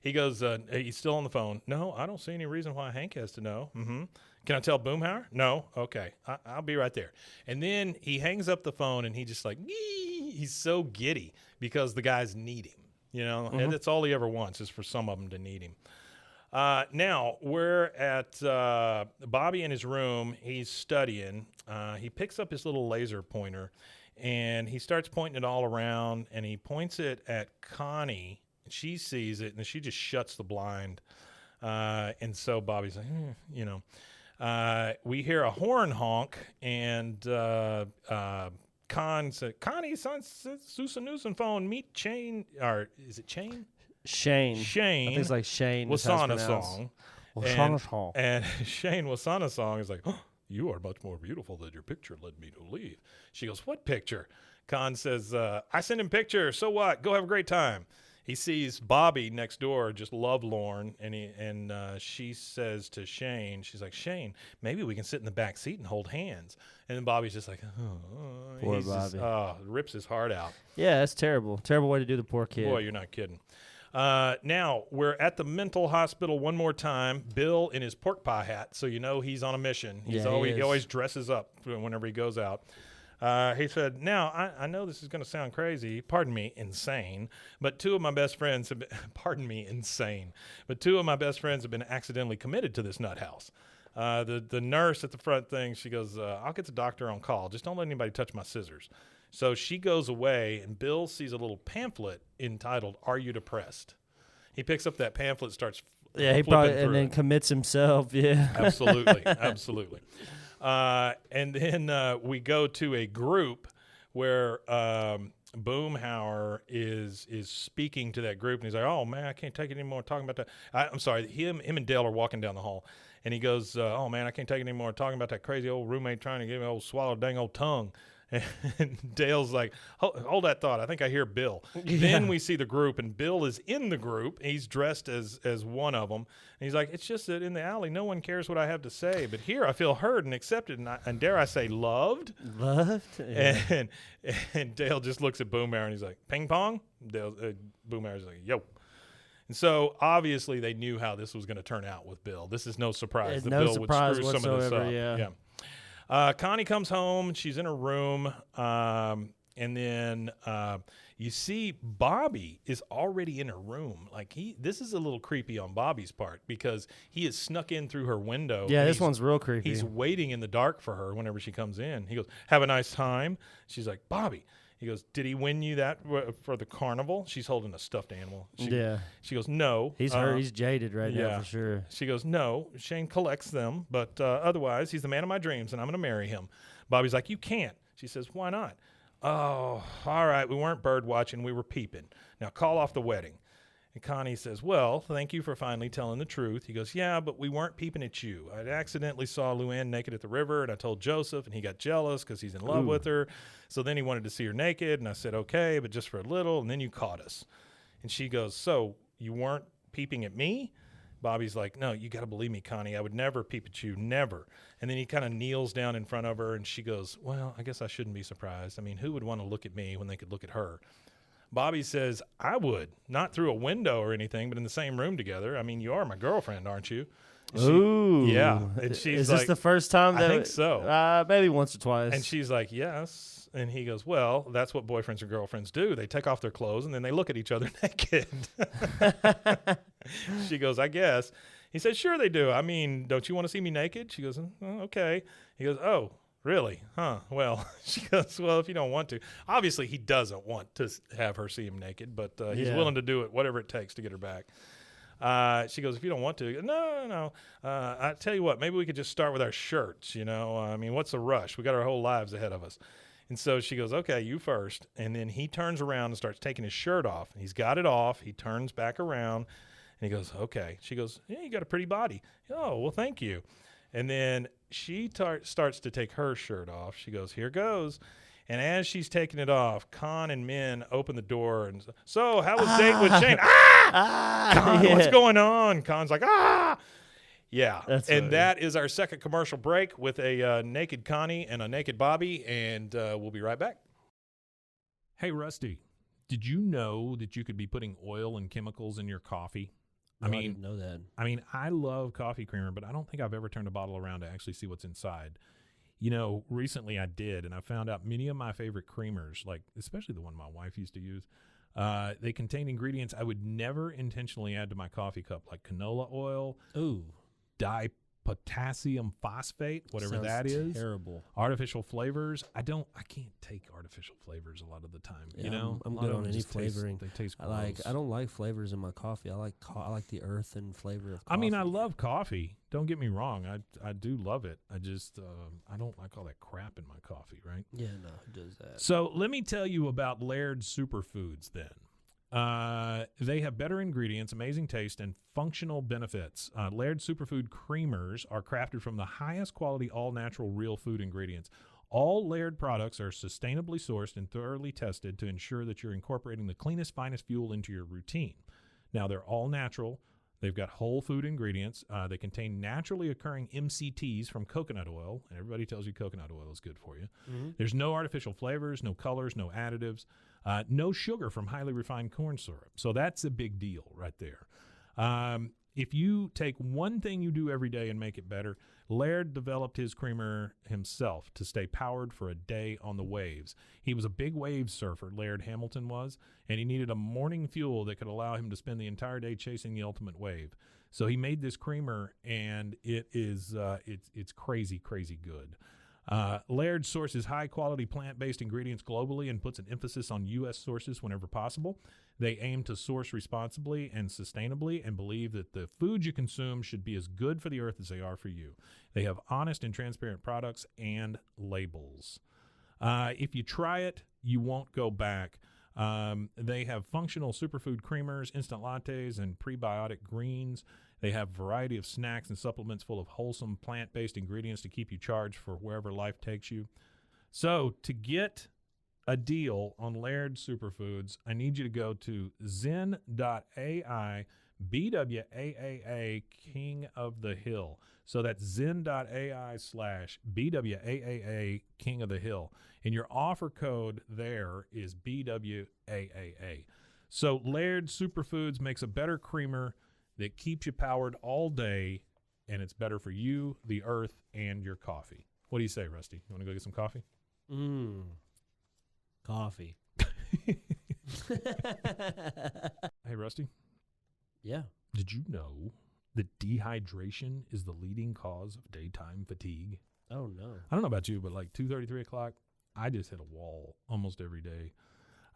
He goes, he's still on the phone. No, I don't see any reason why Hank has to know. Mm-hmm. Can I tell Boomhauer? No? Okay. I'll be right there. And then he hangs up the phone, and he just like, he's so giddy because the guys need him. And that's all he ever wants is for some of them to need him. Now we're at Bobby in his room. He's studying. He picks up his little laser pointer, and he starts pointing it all around, and he points it at Connie. She sees it, and she just shuts the blind. And so Bobby's like, you know. We hear a horn honk, and Con said, Connie, son, Susan Newsom phone, meet Chain, or is it Chain? Shane. I think it's like Shane. Wasana song. Wasana song. And Shane Wasana song is like, oh, you are much more beautiful than your picture led me to believe. She goes, what picture? Con says, I sent him picture. So what? Go have a great time. He sees Bobby next door, just lovelorn, and she says to Shane, she's like, Shane, maybe we can sit in the back seat and hold hands. And then Bobby's just like, oh. Poor Bobby. Rips his heart out. Yeah, that's terrible. Terrible way to do the poor kid. Boy, you're not kidding. Now, we're at the mental hospital one more time. Bill in his pork pie hat, so you know he's on a mission. He always dresses up whenever he goes out. He said, now, I know this is going to sound crazy, pardon me, insane, but two of my best friends have been, pardon me, insane, but two of my best friends have been accidentally committed to this nut house. The nurse at the front thing, she goes, I'll get the doctor on call. Just don't let anybody touch my scissors. So she goes away, and Bill sees a little pamphlet entitled, Are You Depressed? He picks up that pamphlet, starts he probably, and then commits himself, yeah. Absolutely, absolutely. And then we go to a group where Boomhauer is speaking to that group, and he's like, "Oh man, I can't take it anymore talking about that." I'm sorry, him and Dale are walking down the hall, and he goes, "Oh man, I can't take it anymore talking about that crazy old roommate trying to give me old swallow dang old tongue." And Dale's like, hold that thought. I think I hear Bill. Yeah. Then we see the group, and Bill is in the group. He's dressed as one of them. And he's like, it's just that in the alley, no one cares what I have to say. But here I feel heard and accepted, and dare I say loved. Loved? Yeah. And Dale just looks at Boomhauer, and he's like, ping pong? Boomhauer's like, yo. And so, obviously, they knew how this was going to turn out with Bill. This is no surprise that Bill would screw some of this up. Yeah. Connie comes home. She's in her room. And then you see Bobby is already in her room. Like this is a little creepy on Bobby's part because he has snuck in through her window. Yeah, this one's real creepy. He's waiting in the dark for her whenever she comes in. He goes, have a nice time. She's like, Bobby. He goes, did he win you that for the carnival? She's holding a stuffed animal. She goes, no. He's hurt. He's jaded right now for sure. She goes, no. Shane collects them, but otherwise, he's the man of my dreams, and I'm going to marry him. Bobby's like, you can't. She says, why not? Oh, all right. We weren't bird watching. We were peeping. Now call off the wedding. And Connie says, well, thank you for finally telling the truth. He goes, yeah, but we weren't peeping at you. I accidentally saw Luanne naked at the river, and I told Joseph, and he got jealous because he's in love with her. So then he wanted to see her naked, and I said, okay, but just for a little, and then you caught us. And she goes, so you weren't peeping at me? Bobby's like, no, you got to believe me, Connie. I would never peep at you, never. And then he kind of kneels down in front of her, and she goes, well, I guess I shouldn't be surprised. I mean, who would want to look at me when they could look at her? Bobby says, I would, not through a window or anything, but in the same room together. I mean, you are my girlfriend, aren't you? Ooh. Yeah. And she's Is this the first time that I think so. Maybe once or twice. And she's like, yes. And he goes, well, that's what boyfriends or girlfriends do. They take off their clothes, and then they look at each other naked. She goes, I guess. He says, sure they do. I mean, don't you want to see me naked? She goes, oh, okay. He goes, oh. Really? Huh? Well, she goes, well, if you don't want to. Obviously, he doesn't want to have her see him naked, but he's willing to do it, whatever it takes to get her back. She goes, if you don't want to. No. I tell you what, maybe we could just start with our shirts, you know. I mean, what's the rush? We got our whole lives ahead of us. And so she goes, okay, you first. And then he turns around and starts taking his shirt off. He's got it off. He turns back around, and he goes, okay. She goes, yeah, you got a pretty body. Oh, well, thank you. And then she starts to take her shirt off. She goes, here goes. And as she's taking it off, Con and Min open the door. And so how was date with Shane? Con, what's going on? Con's like, Yeah. That's and funny. That is our second commercial break with a naked Connie and a naked Bobby. And we'll be right back. Hey, Rusty, did you know that you could be putting oil and chemicals in your coffee? No, I didn't know that. I mean, I love coffee creamer, but I don't think I've ever turned a bottle around to actually see what's inside. You know, recently I did, and I found out many of my favorite creamers, like especially the one my wife used to use, They contain ingredients I would never intentionally add to my coffee cup, like canola oil, Ooh, dipotassium phosphate, whatever sounds that is. terrible. Artificial flavors. I can't take artificial flavors a lot of the time. Yeah, you know, I'm A lot good of on them any just taste- flavoring. they taste I gross. don't like flavors in my coffee. I like the earth and flavor of coffee. I mean, I love coffee. Don't get me wrong. I do love it. I just I don't like all that crap in my coffee, right? Yeah, no, it does that. So let me tell you about Laird Superfoods then. They have better ingredients, amazing taste, and functional benefits. Laird Superfood creamers are crafted from the highest quality, all-natural, real food ingredients. All Laird products are sustainably sourced and thoroughly tested to ensure that you're incorporating the cleanest, finest fuel into your routine. Now, they're all natural. They've got whole food ingredients. They contain naturally occurring MCTs from coconut oil. And everybody tells you coconut oil is good for you. Mm-hmm. There's no artificial flavors, no colors, no additives, no sugar from highly refined corn syrup. So that's a big deal right there. If you take one thing you do every day and make it better, Laird developed his creamer himself to stay powered for a day on the waves. He was a big wave surfer, Laird Hamilton was, and he needed a morning fuel that could allow him to spend the entire day chasing the ultimate wave. So he made this creamer, and it is it's crazy, crazy good. Laird sources high-quality plant-based ingredients globally and puts an emphasis on U.S. sources whenever possible. They aim to source responsibly and sustainably and believe that the food you consume should be as good for the earth as they are for you. They have honest and transparent products and labels. If you try it, you won't go back. They have functional superfood creamers, instant lattes, and prebiotic greens. They have a variety of snacks and supplements full of wholesome plant-based ingredients to keep you charged for wherever life takes you. So to get a deal on Laird Superfoods, I need you to go to zen.ai, BWAAA, King of the Hill. So that's zen.ai/BWAAA, King of the Hill. And your offer code there is BWAAA. So Laird Superfoods makes a better creamer that keeps you powered all day, and it's better for you, the earth, and your coffee. What do you say, Rusty? You want to go get some coffee? Coffee. Hey, Rusty, Yeah. did you know that dehydration is the leading cause of daytime fatigue? Oh, no. I don't know about you, but like 2:30, 3 o'clock, I just hit a wall almost every day.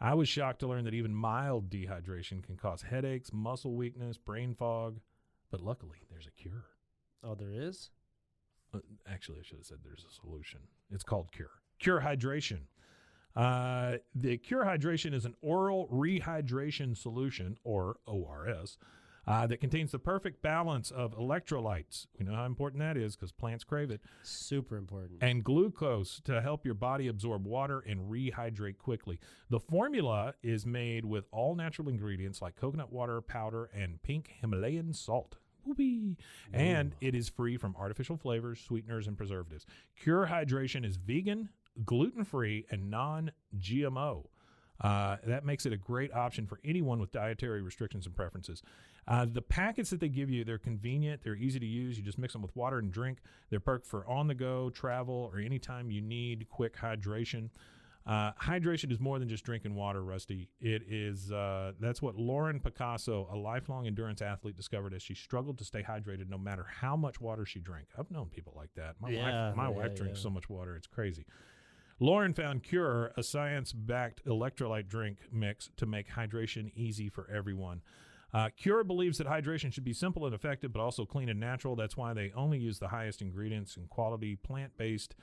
I was shocked to learn that even mild dehydration can cause headaches, muscle weakness, brain fog, but luckily there's a cure. Oh, there is? Actually, I should have said there's a solution. It's called Cure. Cure Hydration. The Cure Hydration is an oral rehydration solution, or ORS, that contains the perfect balance of electrolytes. We know how important that is because plants crave it. Super important. And glucose to help your body absorb water and rehydrate quickly. The formula is made with all natural ingredients like coconut water powder and pink Himalayan salt. Whoopee. And it is free from artificial flavors, sweeteners, and preservatives. Cure Hydration is vegan, gluten-free, and non-GMO. That makes it a great option for anyone with dietary restrictions and preferences. The packets that they give you, they're convenient. They're easy to use. You just mix them with water and drink. They're perfect for on-the-go, travel, or anytime you need quick hydration. Hydration is more than just drinking water, Rusty. It is, that's what Lauren Picasso, a lifelong endurance athlete, discovered as she struggled to stay hydrated no matter how much water she drank. I've known people like that. My wife drinks so much water, it's crazy. Lauren found Cure, a science-backed electrolyte drink mix to make hydration easy for everyone. Cure believes that hydration should be simple and effective, but also clean and natural. That's why they only use the highest ingredients and quality plant-based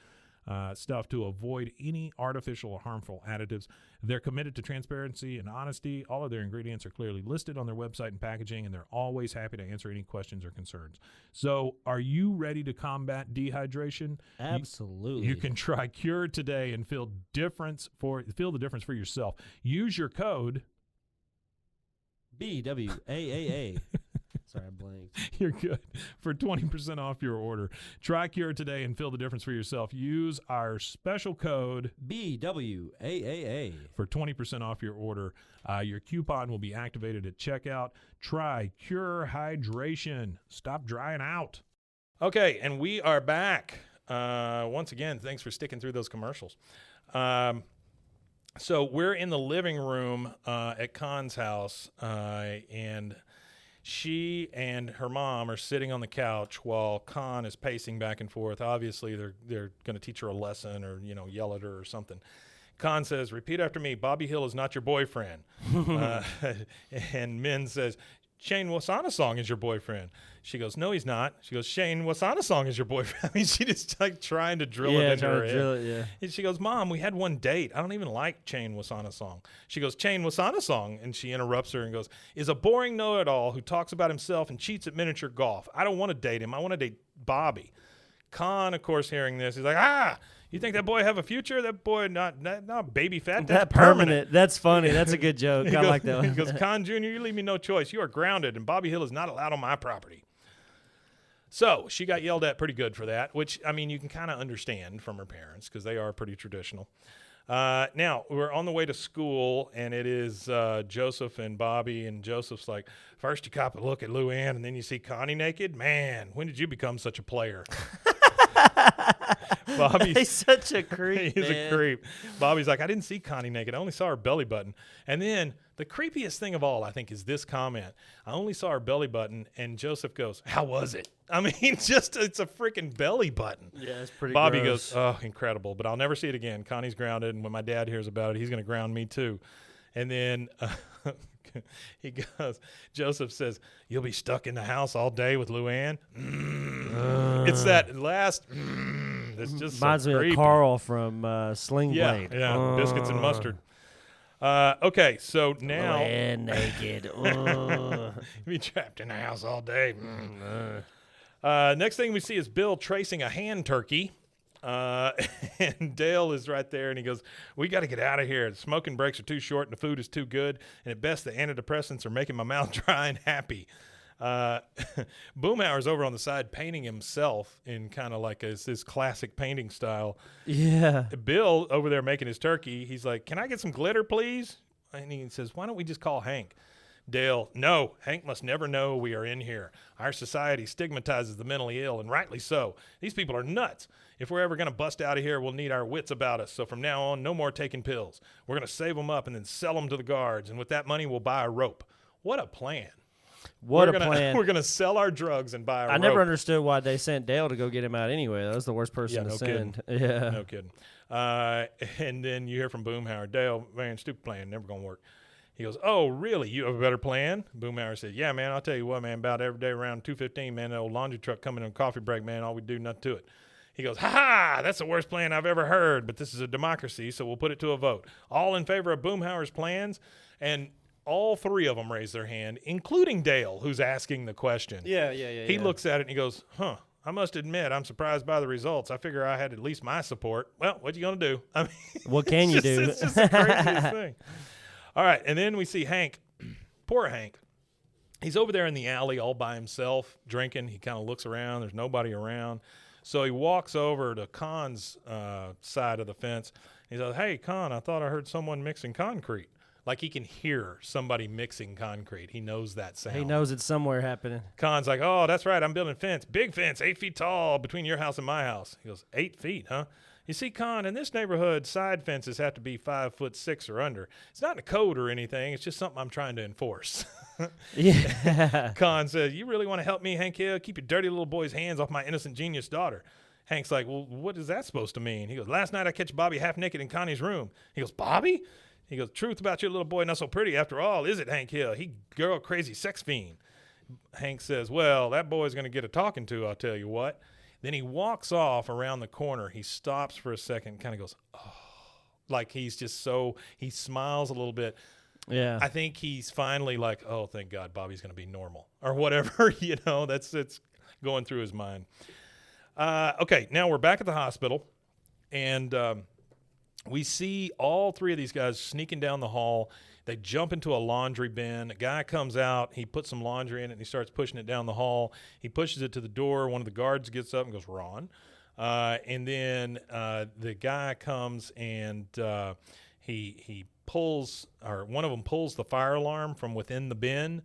stuff to avoid any artificial or harmful additives. They're committed to transparency and honesty. All of their ingredients are clearly listed on their website and packaging, and they're always happy to answer any questions or concerns. So are you ready to combat dehydration? Absolutely. You can try Cure today and feel the difference for yourself. Use your code BWAAA. Sorry, I blanked. You're good. For 20% off your order. Try Cure today and feel the difference for yourself. Use our special code BWAAA for 20% off your order. Your coupon will be activated at checkout. Try Cure Hydration. Stop drying out. Okay, and we are back. Once again, thanks for sticking through those commercials. So we're in the living room at Khan's house, and she and her mom are sitting on the couch while Khan is pacing back and forth. Obviously, they're going to teach her a lesson or yell at her or something. Khan says, "Repeat after me. Bobby Hill is not your boyfriend." And Min says, "Shane Wasana is your boyfriend." She goes, "No, he's not." She goes, "Shane Wasana is your boyfriend." I mean, she just like trying to drill it into her head. And she goes, "Mom, we had one date. I don't even like Chain Wasana Song." She goes, "Chain Wasana Song," and she interrupts her and goes, "Is a boring know-it-all who talks about himself and cheats at miniature golf. I don't want to date him. I want to date Bobby." Khan, of course, hearing this, he's like, you think that boy have a future? That boy not baby fat. That's permanent. That's funny. That's a good joke. I like that one. He goes, "Khan Jr., you leave me no choice. You are grounded, and Bobby Hill is not allowed on my property." So she got yelled at pretty good for that, which, I mean, you can kind of understand from her parents because they are pretty traditional. Now, we're on the way to school, and it is Joseph and Bobby, and Joseph's like, "First you cop a look at Luanne, and then you see Connie naked? Man, when did you become such a player?" He's such a creep. He's a creep. Bobby's like, "I didn't see Connie naked. I only saw her belly button." And then the creepiest thing of all, I think, is this comment. "I only saw her belly button," and Joseph goes, "How was it?" I mean, it's a freaking belly button. Yeah, it's pretty Bobby gross. goes, "Oh, incredible, but I'll never see it again. Connie's grounded, and when my dad hears about it, he's going to ground me too." And then he goes, Joseph says, "You'll be stuck in the house all day with Luanne." It's that last, that's just reminds so me creepy. of Carl from Sling Blade. Yeah, biscuits and mustard. Okay, so now Luanne naked. be trapped in the house all day. Next thing we see is Bill tracing a hand turkey. And Dale is right there, and he goes, "We got to get out of here. The smoking breaks are too short, and the food is too good. And at best, the antidepressants are making my mouth dry and happy." Boomhauer's over on the side painting himself in kind of like his classic painting style. Yeah. Bill over there making his turkey, he's like, "Can I get some glitter, please?" And he says, "Why don't we just call Hank?" Dale, "No, Hank must never know we are in here. Our society stigmatizes the mentally ill, and rightly so. These people are nuts. If we're ever going to bust out of here, we'll need our wits about us. So from now on, no more taking pills. We're going to save them up and then sell them to the guards, and with that money, we'll buy a rope." What a plan. What plan. We're going to sell our drugs and buy a rope. I never understood why they sent Dale to go get him out anyway. That was the worst person to send. Kidding. Yeah. No kidding. And then you hear from Boomhauer, "Dale, man, stupid plan, never going to work." He goes, "Oh, really? You have a better plan?" Boomhauer said, "Yeah, man, I'll tell you what, man, about every day around 2:15, man, the old laundry truck coming in a coffee break, man, all we do, nothing to it." He goes, "Ha-ha, that's the worst plan I've ever heard, but this is a democracy, so we'll put it to a vote. All in favor of Boomhauer's plans?" And all three of them raise their hand, including Dale, who's asking the question. Yeah. He looks at it and he goes, I must admit, I'm surprised by the results. I figure I had at least my support. Well, what you going to do? I mean, what can you do? It's just the craziest thing. All right, and then we see Hank. Poor Hank. He's over there in the alley all by himself, drinking. He kind of looks around. There's nobody around. So he walks over to Khan's side of the fence. He says, "Hey, Khan, I thought I heard someone mixing concrete." Like he can hear somebody mixing concrete. He knows that sound. He knows it's somewhere happening. Khan's like, "Oh, that's right. I'm building a fence. Big fence, 8 feet tall between your house and my house." He goes, 8 feet, huh? "You see, Khan, in this neighborhood, side fences have to be 5'6" or under. It's not in the code or anything. It's just something I'm trying to enforce." Yeah. Khan says, "You really want to help me, Hank Hill? Keep your dirty little boy's hands off my innocent genius daughter." Hank's like, "Well, what is that supposed to mean?" He goes, "Last night I catch Bobby half naked in Connie's room." He goes, "Bobby?" He goes, "Truth about your little boy not so pretty after all, is it, Hank Hill? He girl crazy sex fiend." Hank says, "Well, that boy's going to get a talking to, I'll tell you what." Then he walks off around the corner. He stops for a second, kind of goes, "Oh," like he's just he smiles a little bit. Yeah. I think he's finally like, "Oh, thank God, Bobby's going to be normal," or whatever, it's going through his mind. Okay, now we're back at the hospital, and we see all three of these guys sneaking down the hall. They jump into a laundry bin. A guy comes out. He puts some laundry in it, and he starts pushing it down the hall. He pushes it to the door. One of the guards gets up and goes, "Ron." And then the guy comes and he pulls, or one of them pulls the fire alarm from within the bin.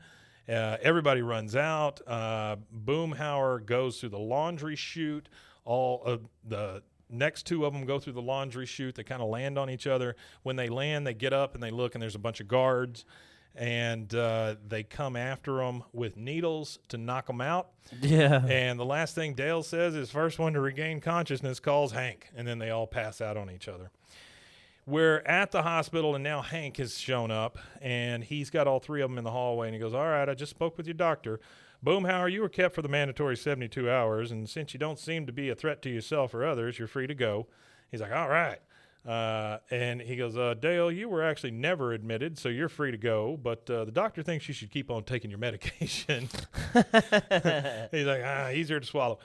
Everybody runs out. Boomhauer goes through the laundry chute. All of the next two of them go through the laundry chute. They kind of land on each other. When they land, they get up and they look, and there's a bunch of guards. And they come after them with needles to knock them out. Yeah. And the last thing Dale says is, first one to regain consciousness calls Hank. And then they all pass out on each other. We're at the hospital, and now Hank has shown up, and he's got all three of them in the hallway, and he goes, all right, I just spoke with your doctor. Boomhauer, you were kept for the mandatory 72 hours, and since you don't seem to be a threat to yourself or others, you're free to go. He's like, all right. And he goes, Dale, you were actually never admitted, so you're free to go, but the doctor thinks you should keep on taking your medication. He's like, easier to swallow.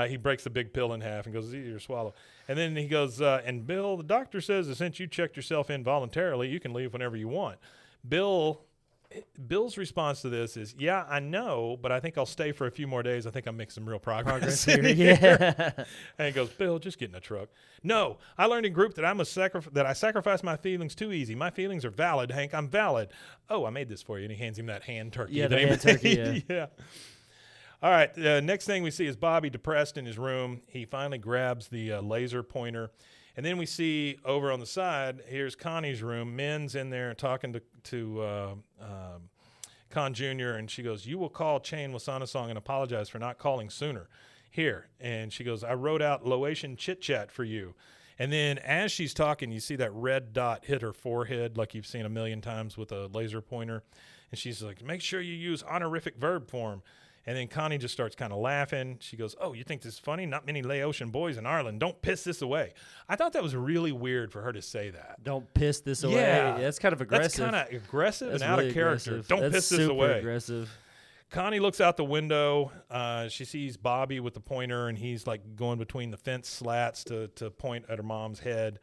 He breaks the big pill in half and goes, it's easier to swallow. And then he goes, and Bill, the doctor says that since you checked yourself in voluntarily, you can leave whenever you want. Bill's response to this is, yeah, I know, but I think I'll stay for a few more days. I think I'm making some real progress here. here. Yeah. And he goes, Bill, just get in a truck. No, I learned in group that I sacrifice my feelings too easy. My feelings are valid, Hank. I'm valid. Oh, I made this for you. And he hands him that hand turkey. Yeah, that the he hand made. turkey, yeah. Yeah. All right, next thing we see is Bobby depressed in his room. He finally grabs the laser pointer. And then we see over on the side, here's Connie's room. Min's in there talking to Con Jr., and she goes, you will call Chain Wasana-song and apologize for not calling sooner. Here. And she goes, I wrote out Loation chit-chat for you. And then as she's talking, you see that red dot hit her forehead like you've seen a million times with a laser pointer. And she's like, make sure you use honorific verb form. And then Connie just starts kind of laughing. She goes, oh, you think this is funny? Not many Laotian boys in Ireland. Don't piss this away. I thought that was really weird for her to say that. Don't piss this away. Yeah. That's kind of aggressive. That's kind of aggressive That's and out really of character. aggressive. Don't That's piss this super away. aggressive. Connie looks out the window. She sees Bobby with the pointer, and he's like going between the fence slats to point at her mom's head.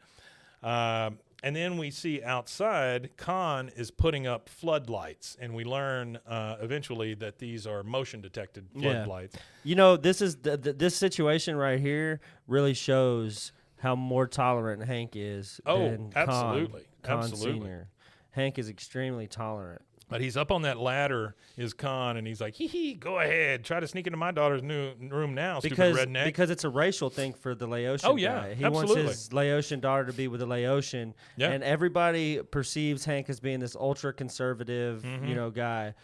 And then we see outside, Con is putting up floodlights, and we learn eventually that these are motion-detected floodlights. Yeah. You know, this is this situation right here really shows how more tolerant Hank is. Than absolutely. Con Absolutely. Sr. Hank is extremely tolerant. But he's up on that ladder, is Con, and he's like, hee, go ahead. Try to sneak into my daughter's new room now, stupid redneck. Because it's a racial thing for the Laotian guy. He absolutely. wants his Laotian daughter to be with a Laotian. Yeah. And everybody perceives Hank as being this ultra-conservative, guy.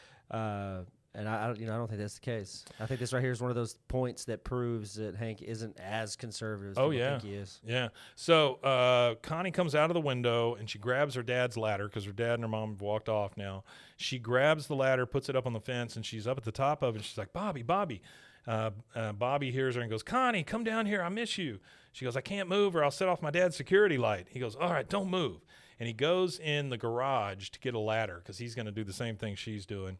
And I don't think that's the case. I think this right here is one of those points that proves that Hank isn't as conservative as people think he is. Yeah. So Connie comes out of the window, and she grabs her dad's ladder because her dad and her mom have walked off now. She grabs the ladder, puts it up on the fence, and she's up at the top of it. And she's like, Bobby. Bobby hears her and goes, Connie, come down here. I miss you. She goes, I can't move or I'll set off my dad's security light. He goes, all right, don't move. And he goes in the garage to get a ladder because he's going to do the same thing she's doing.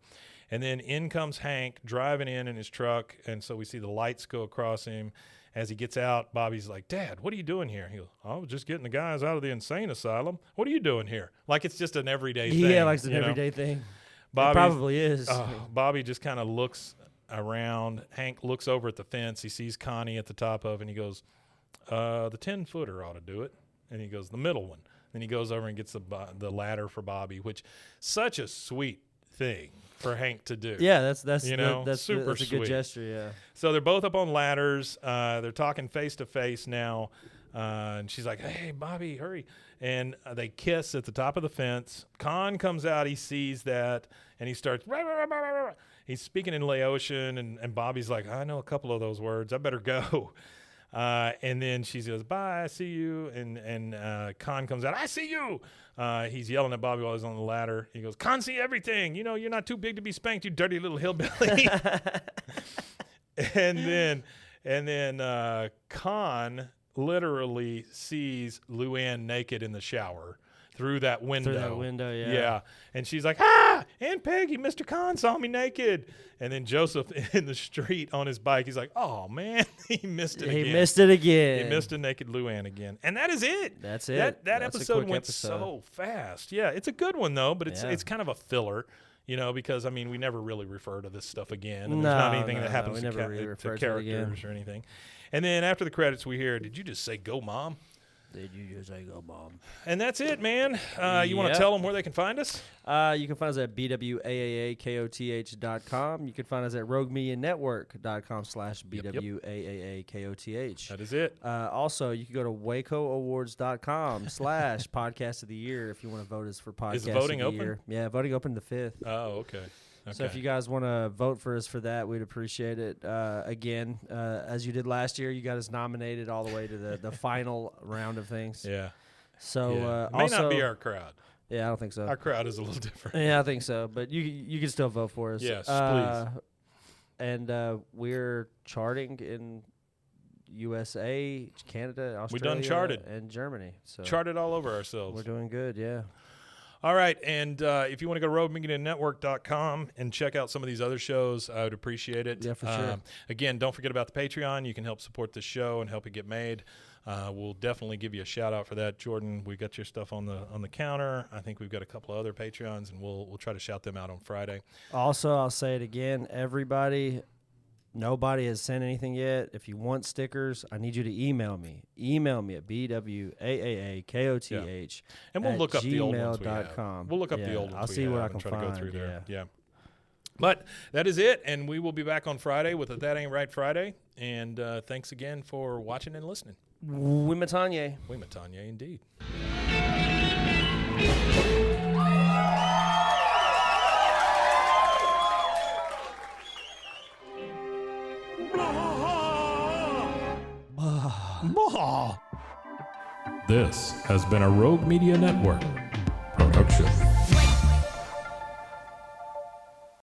And then in comes Hank driving in his truck, and so we see the lights go across him. As he gets out, Bobby's like, Dad, what are you doing here? He goes, I was just getting the guys out of the insane asylum. What are you doing here? Like it's just an everyday thing. Yeah, like it's an everyday thing. It probably is. Bobby just kind of looks around. Hank looks over at the fence. He sees Connie at the top of it, and he goes, the 10-footer ought to do it. And he goes, the middle one. Then he goes over and gets the ladder for Bobby, which such a sweet thing for Hank to do. Yeah, that's super a sweet. good gesture. Yeah. So they're both up on ladders. They're talking face to face now, and she's like, "Hey, Bobby, hurry!" And they kiss at the top of the fence. Con comes out. He sees that, and he starts. Rah, rah, rah, rah, rah. He's speaking in Laotian, and Bobby's like, "I know a couple of those words. I better go." And then she goes, bye, I see you. And Con comes out, I see you. He's yelling at Bobby while he's on the ladder. He goes, Con, see everything. You know, you're not too big to be spanked, you dirty little hillbilly. and then Con literally sees Luanne naked in the shower through that window. Yeah. And she's like, Aunt Peggy, Mr. Con saw me naked. And then Joseph in the street on his bike, he's like, oh, man, he missed it again. He missed it again. He missed a naked Luanne again. And that is it. That's it. That episode went so fast. Yeah, it's a good one, though, but it's kind of a filler, because, I mean, we never really refer to this stuff again. And there's not anything that happens to characters or anything. And then after the credits, we hear, did you just say go, Mom? Did you just say go bomb? And that's it, man. You want to Yep. tell them where they can find us? You can find us at bwaakoth.com. You can find us at roguemedianetwork.com/bwaakoth. That is it. Also, you can go to wacoawards.com/podcast of the year if you want to vote us for podcast Is voting of the open? year. Yeah, voting open the 5th. Oh, okay. So if you guys want to vote for us for that, we'd appreciate it. Again, as you did last year, you got us nominated all the way to the final round of things. Yeah. So Yeah. It may also, not be our crowd. yeah, I don't think so. Our crowd is a little different. Yeah, I think so. But you can still vote for us. Yes, please. And we're charting in USA, Canada, Australia, We done charted. and Germany. So Charted all over ourselves. we're doing good. Yeah. All right, and if you want to go to roguemedianetwork.com and check out some of these other shows, I would appreciate it. Yeah, for sure. Again, don't forget about the Patreon. You can help support the show and help it get made. We'll definitely give you a shout out for that, Jordan. We got your stuff on the counter. I think we've got a couple of other Patreons, and we'll try to shout them out on Friday. Also, I'll say it again, everybody. Nobody has sent anything yet. If you want stickers, I need you to email me. Email me at bwaakoth And we'll look up the old ones we have. gmail.com. We'll look up the old ones I'll we see have what I and can try to find. go through there. Yeah. Yeah. But that is it, and we will be back on Friday with a That Ain't Right Friday. And thanks again for watching and listening. Wimatanye. We Matanya, indeed. This has been a Rogue Media Network production.